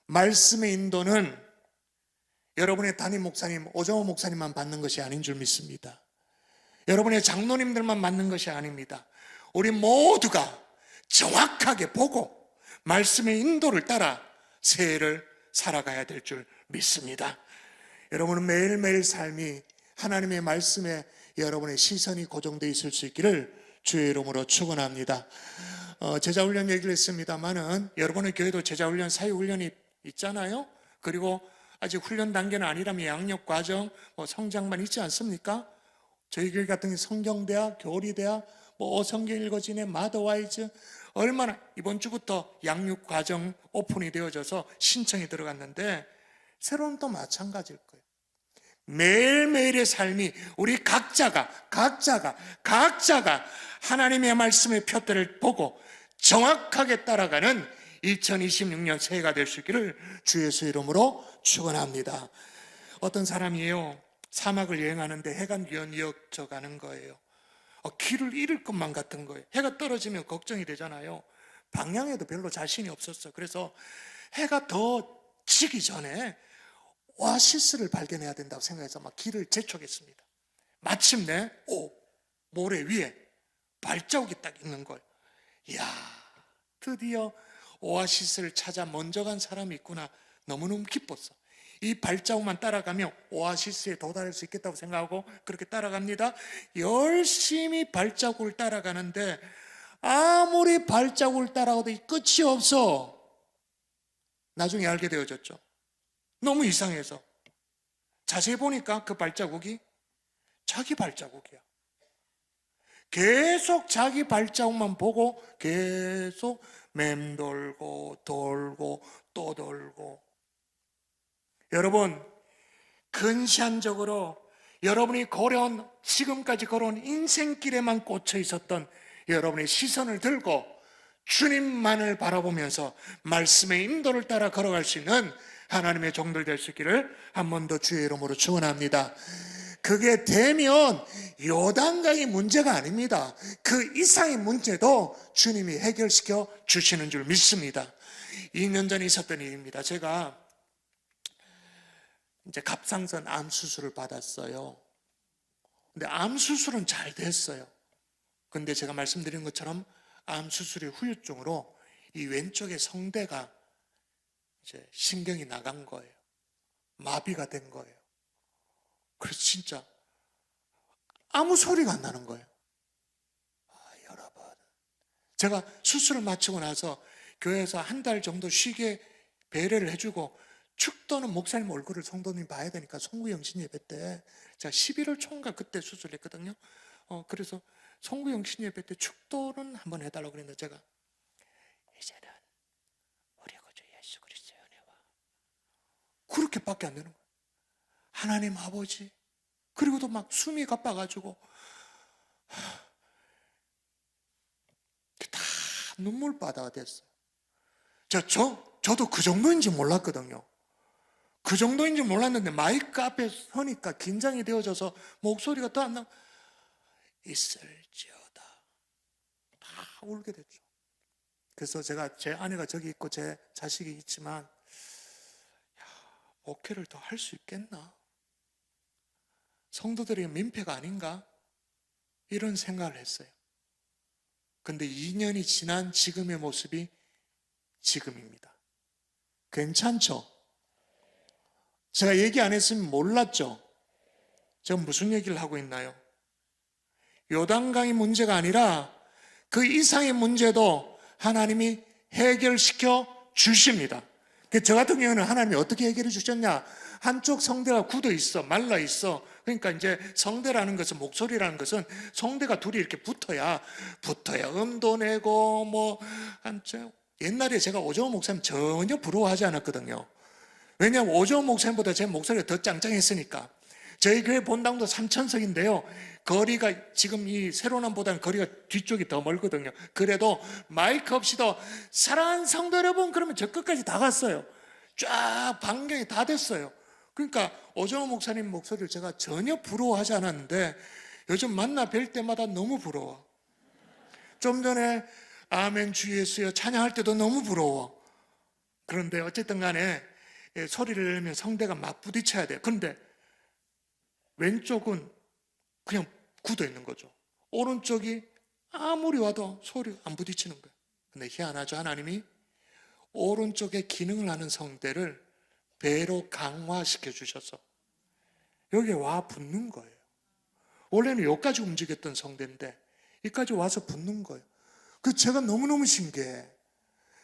말씀의 인도는 여러분의 담임 목사님, 오정호 목사님만 받는 것이 아닌 줄 믿습니다. 여러분의 장로님들만 받는 것이 아닙니다. 우리 모두가 정확하게 보고 말씀의 인도를 따라 새해를 살아가야 될 줄 믿습니다. 여러분은 매일매일 삶이 하나님의 말씀에 여러분의 시선이 고정되어 있을 수 있기를 주의 이름으로 축원합니다. 제자훈련 얘기를 했습니다마는 여러분의 교회도 제자훈련, 사회훈련이 있잖아요. 그리고 아직 훈련 단계는 아니라면 양육과정, 성장만 있지 않습니까? 저희 교회 같은 경우 성경대학, 교리대학, 성경 읽어지네, 마더와이즈, 얼마나 이번 주부터 양육과정 오픈이 되어져서 신청이 들어갔는데 새로운 또 마찬가지일 거예요. 매일매일의 삶이 우리 각자가 하나님의 말씀의 표대를 보고 정확하게 따라가는 2026년 새해가 될 수 있기를 주 예수 이름으로 축원합니다. 어떤 사람이에요, 사막을 여행하는데 해가 뉘어져 가는 거예요. 길을 잃을 것만 같은 거예요. 해가 떨어지면 걱정이 되잖아요. 방향에도 별로 자신이 없었어. 그래서 해가 더 지기 전에 오아시스를 발견해야 된다고 생각해서 막 길을 재촉했습니다. 마침내 모래 위에 발자국이 딱 있는 거예요. 이야, 드디어 오아시스를 찾아 먼저 간 사람이 있구나. 너무너무 기뻤어. 이 발자국만 따라가면 오아시스에 도달할 수 있겠다고 생각하고 그렇게 따라갑니다. 열심히 발자국을 따라가는데 아무리 발자국을 따라가도 끝이 없어. 나중에 알게 되어졌죠. 너무 이상해서 자세히 보니까 그 발자국이 자기 발자국이야. 계속 자기 발자국만 보고 계속 맴돌고 돌고 또 돌고. 여러분, 근시안적으로 여러분이 지금까지 걸어온 인생길에만 꽂혀 있었던 여러분의 시선을 들고 주님만을 바라보면서 말씀의 인도를 따라 걸어갈 수 있는 하나님의 종들 될 수 있기를 한 번 더 주의 이름으로 축원합니다. 그게 되면 요단강의 문제가 아닙니다. 그 이상의 문제도 주님이 해결시켜 주시는 줄 믿습니다. 2년 전에 있었던 일입니다. 제가 이제 갑상선 암 수술을 받았어요. 근데 암 수술은 잘 됐어요. 근데 제가 말씀드린 것처럼 암 수술의 후유증으로 이 왼쪽의 성대가 이제 신경이 나간 거예요. 마비가 된 거예요. 그래서 진짜 아무 소리가 안 나는 거예요. 여러분, 제가 수술을 마치고 나서 교회에서 한 달 정도 쉬게 배려를 해주고, 축도는 목사님 얼굴을 성도님 봐야 되니까 송구영신 예배 때 제가 11월 총각 그때 수술했거든요. 그래서 송구영신 예배 때 축도는 한번 해달라고 그랬는데 제가 이제는 우리 구주 예수 그리스도의 은혜와 그렇게밖에 안 되는 거예요. 하나님 아버지, 그리고도 막 숨이 가빠가지고 다 눈물바다가 됐어요. 저도 그 정도인지 몰랐거든요. 그 정도인지 몰랐는데 마이크 앞에 서니까 긴장이 되어져서 목소리가 더 안 나. 있을지어다. 다 울게 됐죠. 그래서 제 아내가 저기 있고 제 자식이 있지만, 목회를 더 할 수 있겠나? 성도들의 민폐가 아닌가? 이런 생각을 했어요. 근데 2년이 지난 지금의 모습이 지금입니다. 괜찮죠? 제가 얘기 안 했으면 몰랐죠? 제가 무슨 얘기를 하고 있나요? 요단강의 문제가 아니라 그 이상의 문제도 하나님이 해결시켜 주십니다. 저 같은 경우는 하나님이 어떻게 해결해 주셨냐? 한쪽 성대가 굳어 있어, 말라 있어. 그러니까 이제 성대라는 것은, 목소리라는 것은 성대가 둘이 이렇게 붙어야 음도 내고 옛날에 제가 오정호 목사님 전혀 부러워하지 않았거든요. 왜냐하면 오정호 목사님보다 제 목소리가 더 짱짱했으니까. 저희 교회 본당도 3,000석인데요. 거리가 지금 이 세로남보다는 거리가 뒤쪽이 더 멀거든요. 그래도 마이크 없이도 사랑하는 성도 여러분 그러면 저 끝까지 다 갔어요. 쫙 반경이 다 됐어요. 그러니까 오정호 목사님 목소리를 제가 전혀 부러워하지 않았는데, 요즘 만나 뵐 때마다 너무 부러워. 좀 전에 아멘 주 예수여 찬양할 때도 너무 부러워. 그런데 어쨌든 간에 소리를 내면 성대가 막 부딪혀야 돼요. 그런데 왼쪽은 그냥 굳어 있는 거죠. 오른쪽이 아무리 와도 소리가 안 부딪히는 거예요. 근데 희한하죠. 하나님이 오른쪽에 기능을 하는 성대를 배로 강화시켜 주셔서 여기에 와 붙는 거예요. 원래는 여기까지 움직였던 성대인데 여기까지 와서 붙는 거예요. 그 제가 너무너무 신기해.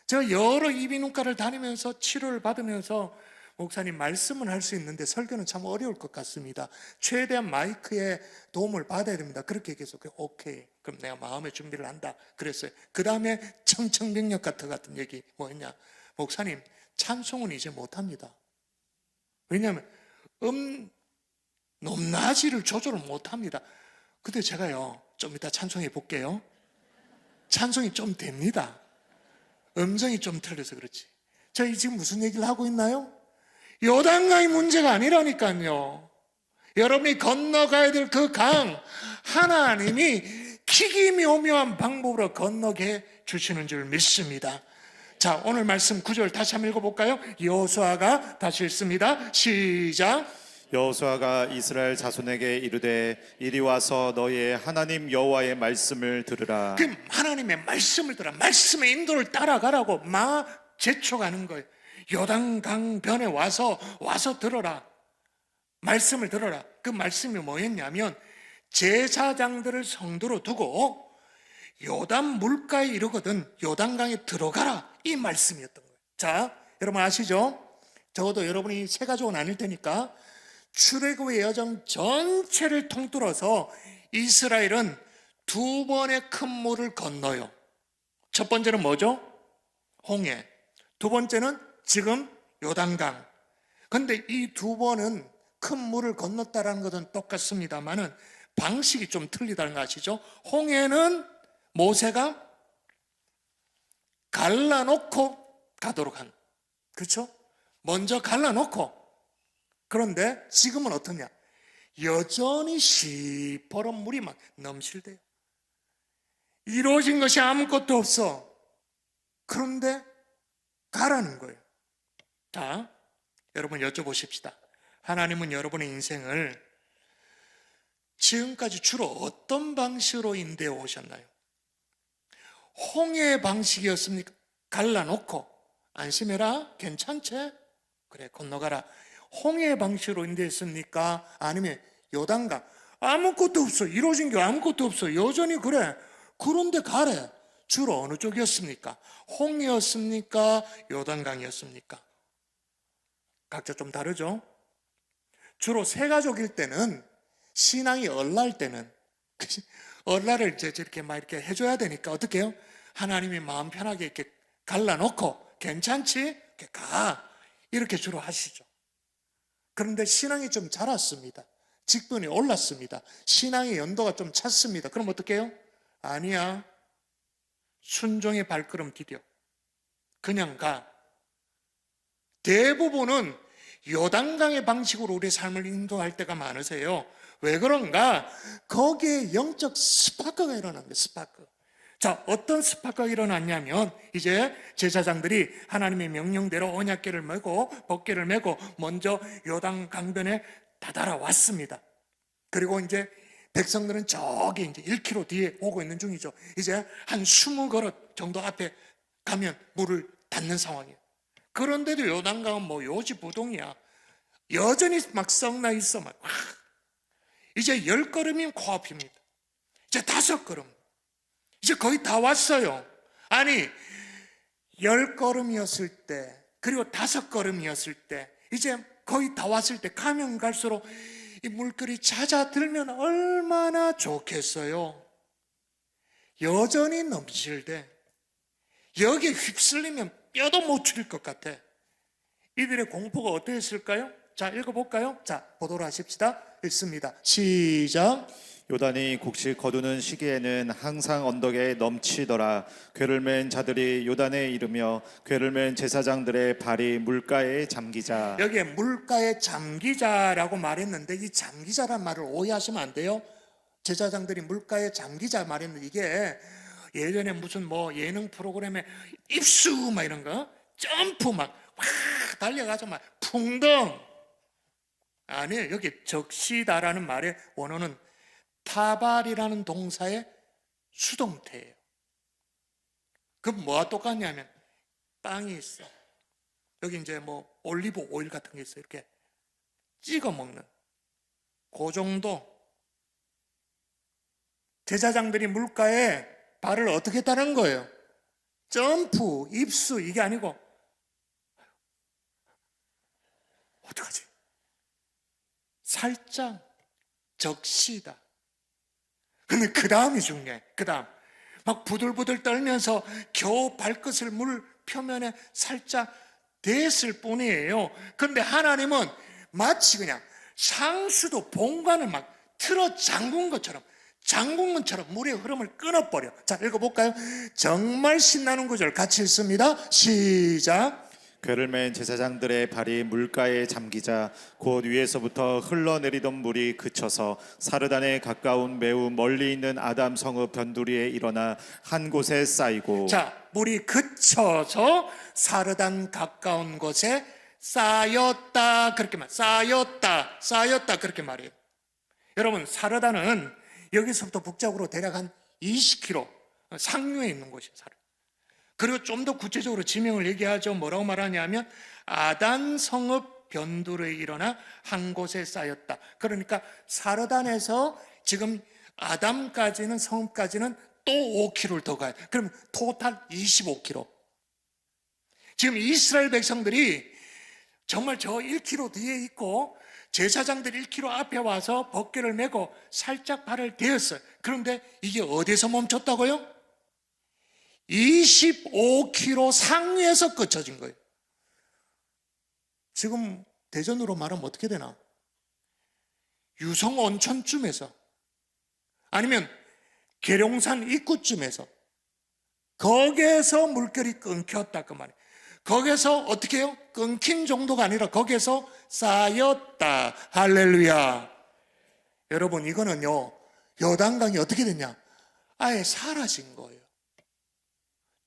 제가 여러 이비인후과를 다니면서 치료를 받으면서 목사님 말씀은 할 수 있는데 설교는 참 어려울 것 같습니다. 최대한 마이크의 도움을 받아야 됩니다. 그렇게 얘기해서 오케이 그럼 내가 마음의 준비를 한다 그랬어요. 그 다음에 청청병력 같은 얘기 뭐였냐, 목사님 찬송은 이제 못합니다. 왜냐하면 높낮이를 조절을 못합니다. 근데 제가요 좀 이따 찬송해 볼게요. 찬송이 좀 됩니다. 음정이 좀 틀려서 그렇지. 제가 지금 무슨 얘기를 하고 있나요? 요단강이 문제가 아니라니까요. 여러분이 건너가야 될 그 강, 하나님이 기기묘묘한 방법으로 건너게 주시는 줄 믿습니다. 자, 오늘 말씀 9절 다시 한번 읽어볼까요? 여호수아가 다시 읽습니다. 시작.
여호수아가 이스라엘 자손에게 이르되 이리 와서 너희의 하나님 여호와의 말씀을 들으라.
그 하나님의 말씀을 들어, 말씀의 인도를 따라가라고 막 제촉하는 거예요. 요단강 변에 와서 들어라. 말씀을 들어라. 그 말씀이 뭐였냐면 제사장들을 성도로 두고 요단 물가에 이르거든 요단강에 들어가라, 이 말씀이었던 거예요. 자, 여러분 아시죠? 적어도 여러분이 새 가족은 아닐 테니까 출애굽의 여정 전체를 통틀어서 이스라엘은 두 번의 큰 물을 건너요. 첫 번째는 뭐죠? 홍해. 두 번째는 지금 요단강. 그런데 이 두 번은 큰 물을 건넜다라는 것은 똑같습니다만은 방식이 좀 틀리다는 거 아시죠? 홍해는 모세가 갈라놓고 가도록 한, 그렇죠? 먼저 갈라놓고. 그런데 지금은 어떠냐? 여전히 시퍼런 물이 막 넘실대요. 이루어진 것이 아무것도 없어. 그런데 가라는 거예요. 자, 여러분 여쭤보십시다. 하나님은 여러분의 인생을 지금까지 주로 어떤 방식으로 인도해 오셨나요? 홍해의 방식이었습니까? 갈라놓고 안심해라, 괜찮지? 그래, 건너가라. 홍해의 방식으로 인도했습니까? 아니면 요단강, 아무것도 없어, 이루어진 게 아무것도 없어, 여전히 그래, 그런데 가래. 주로 어느 쪽이었습니까? 홍해였습니까? 요단강이었습니까? 각자 좀 다르죠? 주로 새 가족일 때는, 신앙이 얼날 때는 얼날을 이제 이렇게 막 이렇게 해줘야 되니까 어떻게 해요? 하나님이 마음 편하게 이렇게 갈라놓고 괜찮지? 이렇게 가, 이렇게 주로 하시죠. 그런데 신앙이 좀 자랐습니다. 직분이 올랐습니다. 신앙의 연도가 좀 찼습니다. 그럼 어떻게 해요? 아니야, 순종의 발걸음 디뎌. 그냥 가. 대부분은 요단강의 방식으로 우리의 삶을 인도할 때가 많으세요. 왜 그런가? 거기에 영적 스파크가 일어난 거예요. 스파크. 자, 어떤 스파크가 일어났냐면 이제 제사장들이 하나님의 명령대로 언약궤를 메고 법궤를 메고 먼저 요단 강변에 다다라왔습니다. 그리고 이제 백성들은 저기 이제 1km 뒤에 오고 있는 중이죠. 이제 한 20그릇 정도 앞에 가면 물을 닿는 상황이에요. 그런데도 요단강은 뭐 요지부동이야. 여전히 막 썩나 있어. 막. 이제 10걸음이면 코앞입니다. 이제 5걸음. 이제 거의 다 왔어요. 아니, 10걸음이었을 때, 그리고 5걸음이었을 때, 이제 거의 다 왔을 때, 가면 갈수록 이 물결이 잦아들면 얼마나 좋겠어요. 여전히 넘실대. 여기에 휩쓸리면 뼈도 못 추릴 것 같아. 이들의 공포가 어떠했을까요? 자, 읽어볼까요? 자, 보도록 하십시다. 읽습니다. 시작.
요단이 곡식 거두는 시기에는 항상 언덕에 넘치더라. 궤를 맨 자들이 요단에 이르며 궤를 맨 제사장들의 발이 물가에 잠기자.
여기에 물가에 잠기자라고 말했는데 이 잠기자란 말을 오해하시면 안 돼요. 제사장들이 물가에 잠기자 말했는데 이게 예전에 무슨 뭐 예능 프로그램에 입수 막 이런 거 점프 막 달려가서 막 풍덩 아니에요. 여기 적시다라는 말의 원어는 타발이라는 동사의 수동태예요. 그럼 뭐와 똑같냐면 빵이 있어. 여기 이제 뭐 올리브 오일 같은 게 있어. 이렇게 찍어 먹는 그 정도. 제사장들이 물가에 발을 어떻게 따는 거예요? 점프, 입수 이게 아니고 어떡하지? 살짝 적시다. 근데 그 다음이 중요해. 그 다음 막 부들부들 떨면서 겨우 발끝을 물 표면에 살짝 댔을 뿐이에요. 근데 하나님은 마치 그냥 상수도 본관을 막 틀어 잠근 것처럼 물의 흐름을 끊어버려. 자, 읽어볼까요? 정말 신나는 구절 같이 읽습니다. 시작.
궤를 맨 제사장들의 발이 물가에 잠기자 곧 위에서부터 흘러내리던 물이 그쳐서 사르단에 가까운 매우 멀리 있는 아담 성읍 변두리에 일어나 한 곳에 쌓이고.
자, 물이 그쳐서 사르단 가까운 곳에 쌓였다. 그렇게 말. 쌓였다. 그렇게 말해요. 여러분, 사르단은 여기서부터 북쪽으로 대략 한 20km 상류에 있는 곳이에요. 그리고 좀 더 구체적으로 지명을 얘기하죠. 뭐라고 말하냐면 아단 성읍 변두리에 일어나 한 곳에 쌓였다. 그러니까 사르단에서 지금 아담까지는 성읍까지는 또 5km를 더 가야 돼. 그럼 토탈 25km. 지금 이스라엘 백성들이 정말 저 1km 뒤에 있고 제사장들이 1km 앞에 와서 벗개를 메고 살짝 발을 대었어요. 그런데 이게 어디서 멈췄다고요? 25km 상류에서 끝쳐진 거예요. 지금 대전으로 말하면 어떻게 되나? 유성 온천쯤에서 아니면 계룡산 입구쯤에서 거기에서 물결이 끊겼다 그 말이에요. 거기서 어떻게 해요? 끊긴 정도가 아니라 거기에서 쌓였다. 할렐루야. 여러분 이거는요 요단강이 어떻게 됐냐? 아예 사라진 거예요.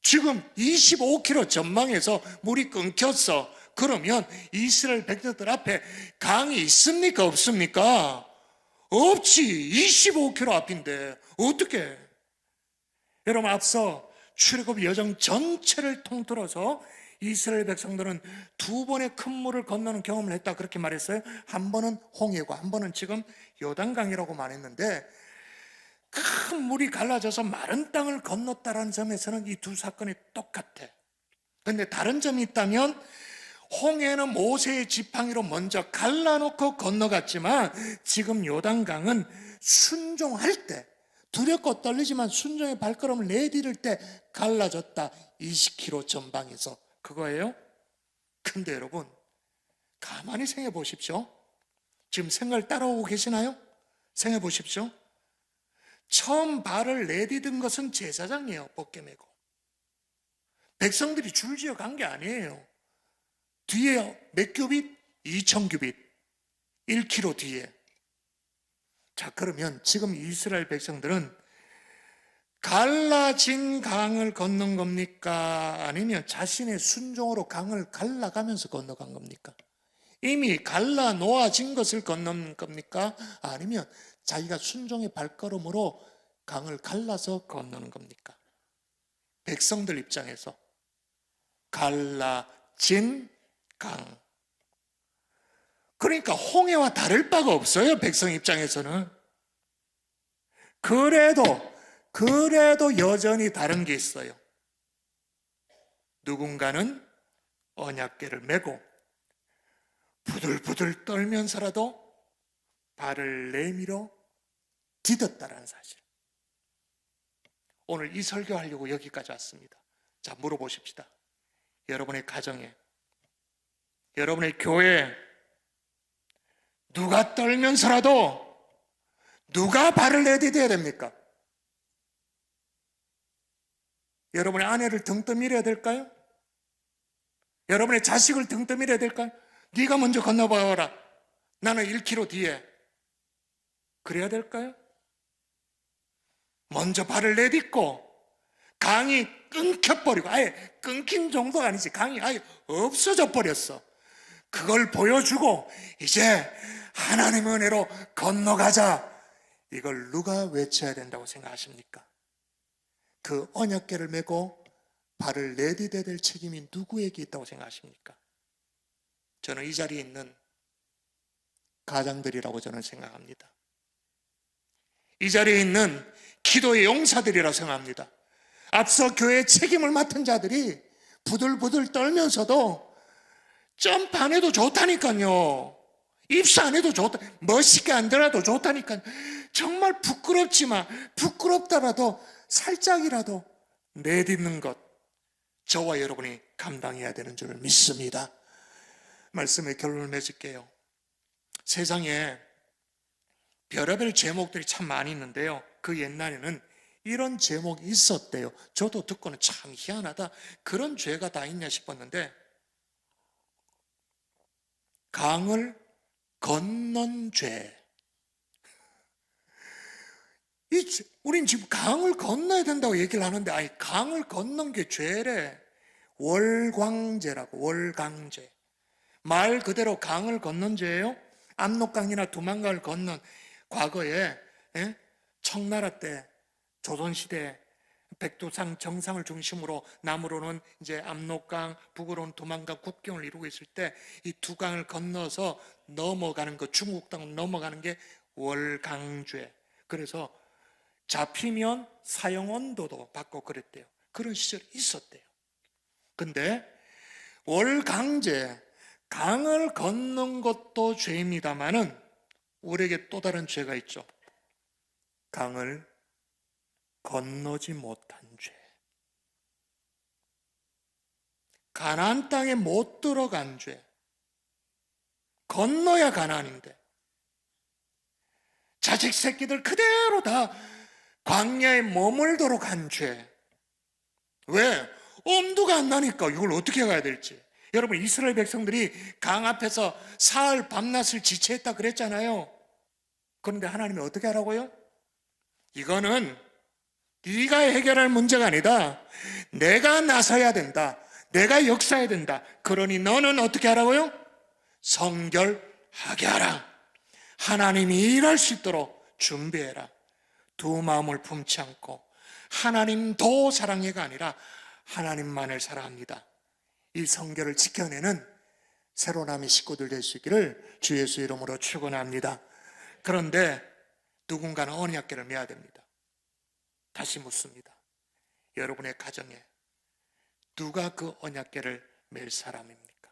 지금 25km 전망에서 물이 끊겼어. 그러면 이스라엘 백성들 앞에 강이 있습니까? 없습니까? 없지. 25km 앞인데 어떻게? 여러분 앞서 출애굽 여정 전체를 통틀어서 이스라엘 백성들은 두 번의 큰 물을 건너는 경험을 했다 그렇게 말했어요. 한 번은 홍해고 한 번은 지금 요단강이라고 말했는데 큰 물이 갈라져서 마른 땅을 건넜다라는 점에서는 이 두 사건이 똑같아. 그런데 다른 점이 있다면 홍해는 모세의 지팡이로 먼저 갈라놓고 건너갔지만 지금 요단강은 순종할 때 두렵고 떨리지만 순종의 발걸음을 내디딜 때 갈라졌다. 20km 전방에서 그거예요. 근데 여러분 가만히 생각해 보십시오. 지금 생각을 따라오고 계시나요? 생각해 보십시오. 처음 발을 내디딘 것은 제사장이에요. 벗게 메고 백성들이 줄지어 간 게 아니에요. 뒤에 몇 규빗? 2000규빗 1km 뒤에. 자 그러면 지금 이스라엘 백성들은 갈라진 강을 건넌 겁니까? 아니면 자신의 순종으로 강을 갈라가면서 건너간 겁니까? 이미 갈라 놓아진 것을 건넌 겁니까? 아니면 자기가 순종의 발걸음으로 강을 갈라서 건너는 겁니까? 백성들 입장에서 갈라진 강. 그러니까 홍해와 다를 바가 없어요. 백성 입장에서는. 그래도 여전히 다른 게 있어요. 누군가는 언약궤를 메고 부들부들 떨면서라도 발을 내밀어 디뎠다라는 사실. 오늘 이 설교하려고 여기까지 왔습니다. 자, 물어보십시다. 여러분의 가정에, 여러분의 교회에 누가 떨면서라도 누가 발을 내디뎌야 됩니까? 여러분의 아내를 등 떠밀어야 될까요? 여러분의 자식을 등 떠밀어야 될까요? 네가 먼저 건너봐라. 나는 1km 뒤에. 그래야 될까요? 먼저 발을 내딛고 강이 끊겨버리고, 아예 끊긴 정도가 아니지, 강이 아예 없어져 버렸어. 그걸 보여주고 이제 하나님의 은혜로 건너가자, 이걸 누가 외쳐야 된다고 생각하십니까? 그 언약궤를 메고 발을 내디뎌야 될 책임이 누구에게 있다고 생각하십니까? 저는 이 자리에 있는 가장들이라고 저는 생각합니다. 이 자리에 있는 기도의 용사들이라고 생각합니다. 앞서 교회의 책임을 맡은 자들이 부들부들 떨면서도 점프 안 해도 좋다니까요. 입사 안 해도 좋다, 멋있게 안 들어도 좋다니까요. 정말 부끄럽지만, 부끄럽더라도 살짝이라도 내딛는 것, 저와 여러분이 감당해야 되는 줄 믿습니다. 말씀의 결론을 맺을게요. 세상에 별의별 제목들이 참 많이 있는데요, 그 옛날에는 이런 제목이 있었대요. 저도 듣고는 참 희한하다, 그런 죄가 다 있냐 싶었는데, 강을 건넌 죄. 우린 지금 강을 건너야 된다고 얘기를 하는데, 아니, 강을 건넌 게 죄래. 월광죄라고, 월강죄. 말 그대로 강을 건넌 죄예요. 압록강이나 두만강을 건넌, 과거에 청나라 때, 조선시대 백두산 정상을 중심으로 남으로는 이제 압록강, 북으로는 두만강 국경을 이루고 있을 때 이 두 강을 건너서 넘어가는 거, 중국 땅으로 넘어가는 게 월강죄. 그래서 잡히면 사형언도도 받고 그랬대요. 그런 시절이 있었대요. 근데 월강죄, 강을 건넌 것도 죄입니다마는 우리에게 또 다른 죄가 있죠. 강을 건너지 못한 죄. 가나안 땅에 못 들어간 죄. 건너야 가나안인데 자식 새끼들 그대로 다 광야에 머물도록 한 죄. 왜? 엄두가 안 나니까 이걸 어떻게 가야 될지. 여러분, 이스라엘 백성들이 강 앞에서 사흘 밤낮을 지체했다 그랬잖아요. 그런데 하나님이 어떻게 하라고요? 이거는 네가 해결할 문제가 아니다. 내가 나서야 된다. 내가 역사해야 된다. 그러니 너는 어떻게 하라고요? 성결하게 하라. 하나님이 일할 수 있도록 준비해라. 두 마음을 품지 않고 하나님도 사랑해가 아니라 하나님만을 사랑합니다. 이 성결을 지켜내는 새로남의 식구들 될 수 있기를 주 예수 이름으로 축원합니다. 그런데 누군가는 언약궤를 메야 됩니다. 다시 묻습니다. 여러분의 가정에 누가 그 언약궤를 맬 사람입니까?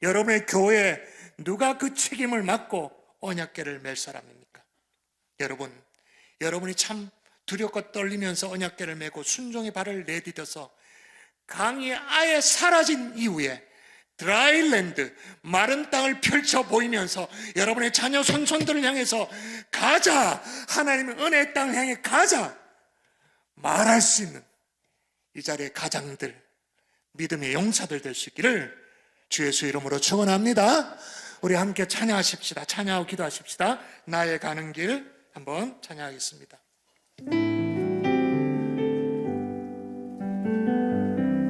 여러분의 교회에 누가 그 책임을 맡고 언약궤를 맬 사람입니까? 여러분이 참 두렵고 떨리면서 언약궤를 메고 순종의 발을 내디뎌서 강이 아예 사라진 이후에 드라이랜드, 마른 땅을 펼쳐 보이면서 여러분의 자녀 손손들을 향해서 가자, 하나님의 은혜의 땅을 향해 가자 말할 수 있는 이 자리의 가장들, 믿음의 용사들 될 수 있기를 주 예수 이름으로 축원합니다. 우리 함께 찬양하십시다. 찬양하고 기도하십시다. 나의 가는 길 한번 찬양하겠습니다.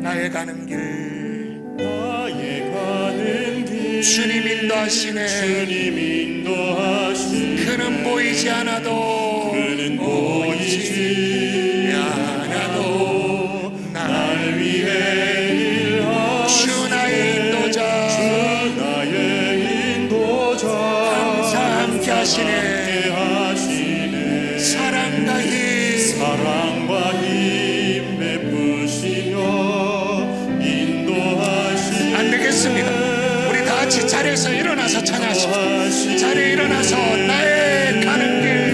나의 가는 길,
나의 가는 길,
주님 인도하시네.
주님 인도하시네.
그는 보이지 않아도,
그는 보이지
않아도
날 위해 일하시네.
주 나의 인도자,
주 나의 인도자,
항상 함께 하시네.
사랑과 힘 베푸시며 인도하시네.
안 되겠습니다. 우리 다 같이 자리에서 일어나서 찬양하십시오. 자리에 일어나서 나의 가는 길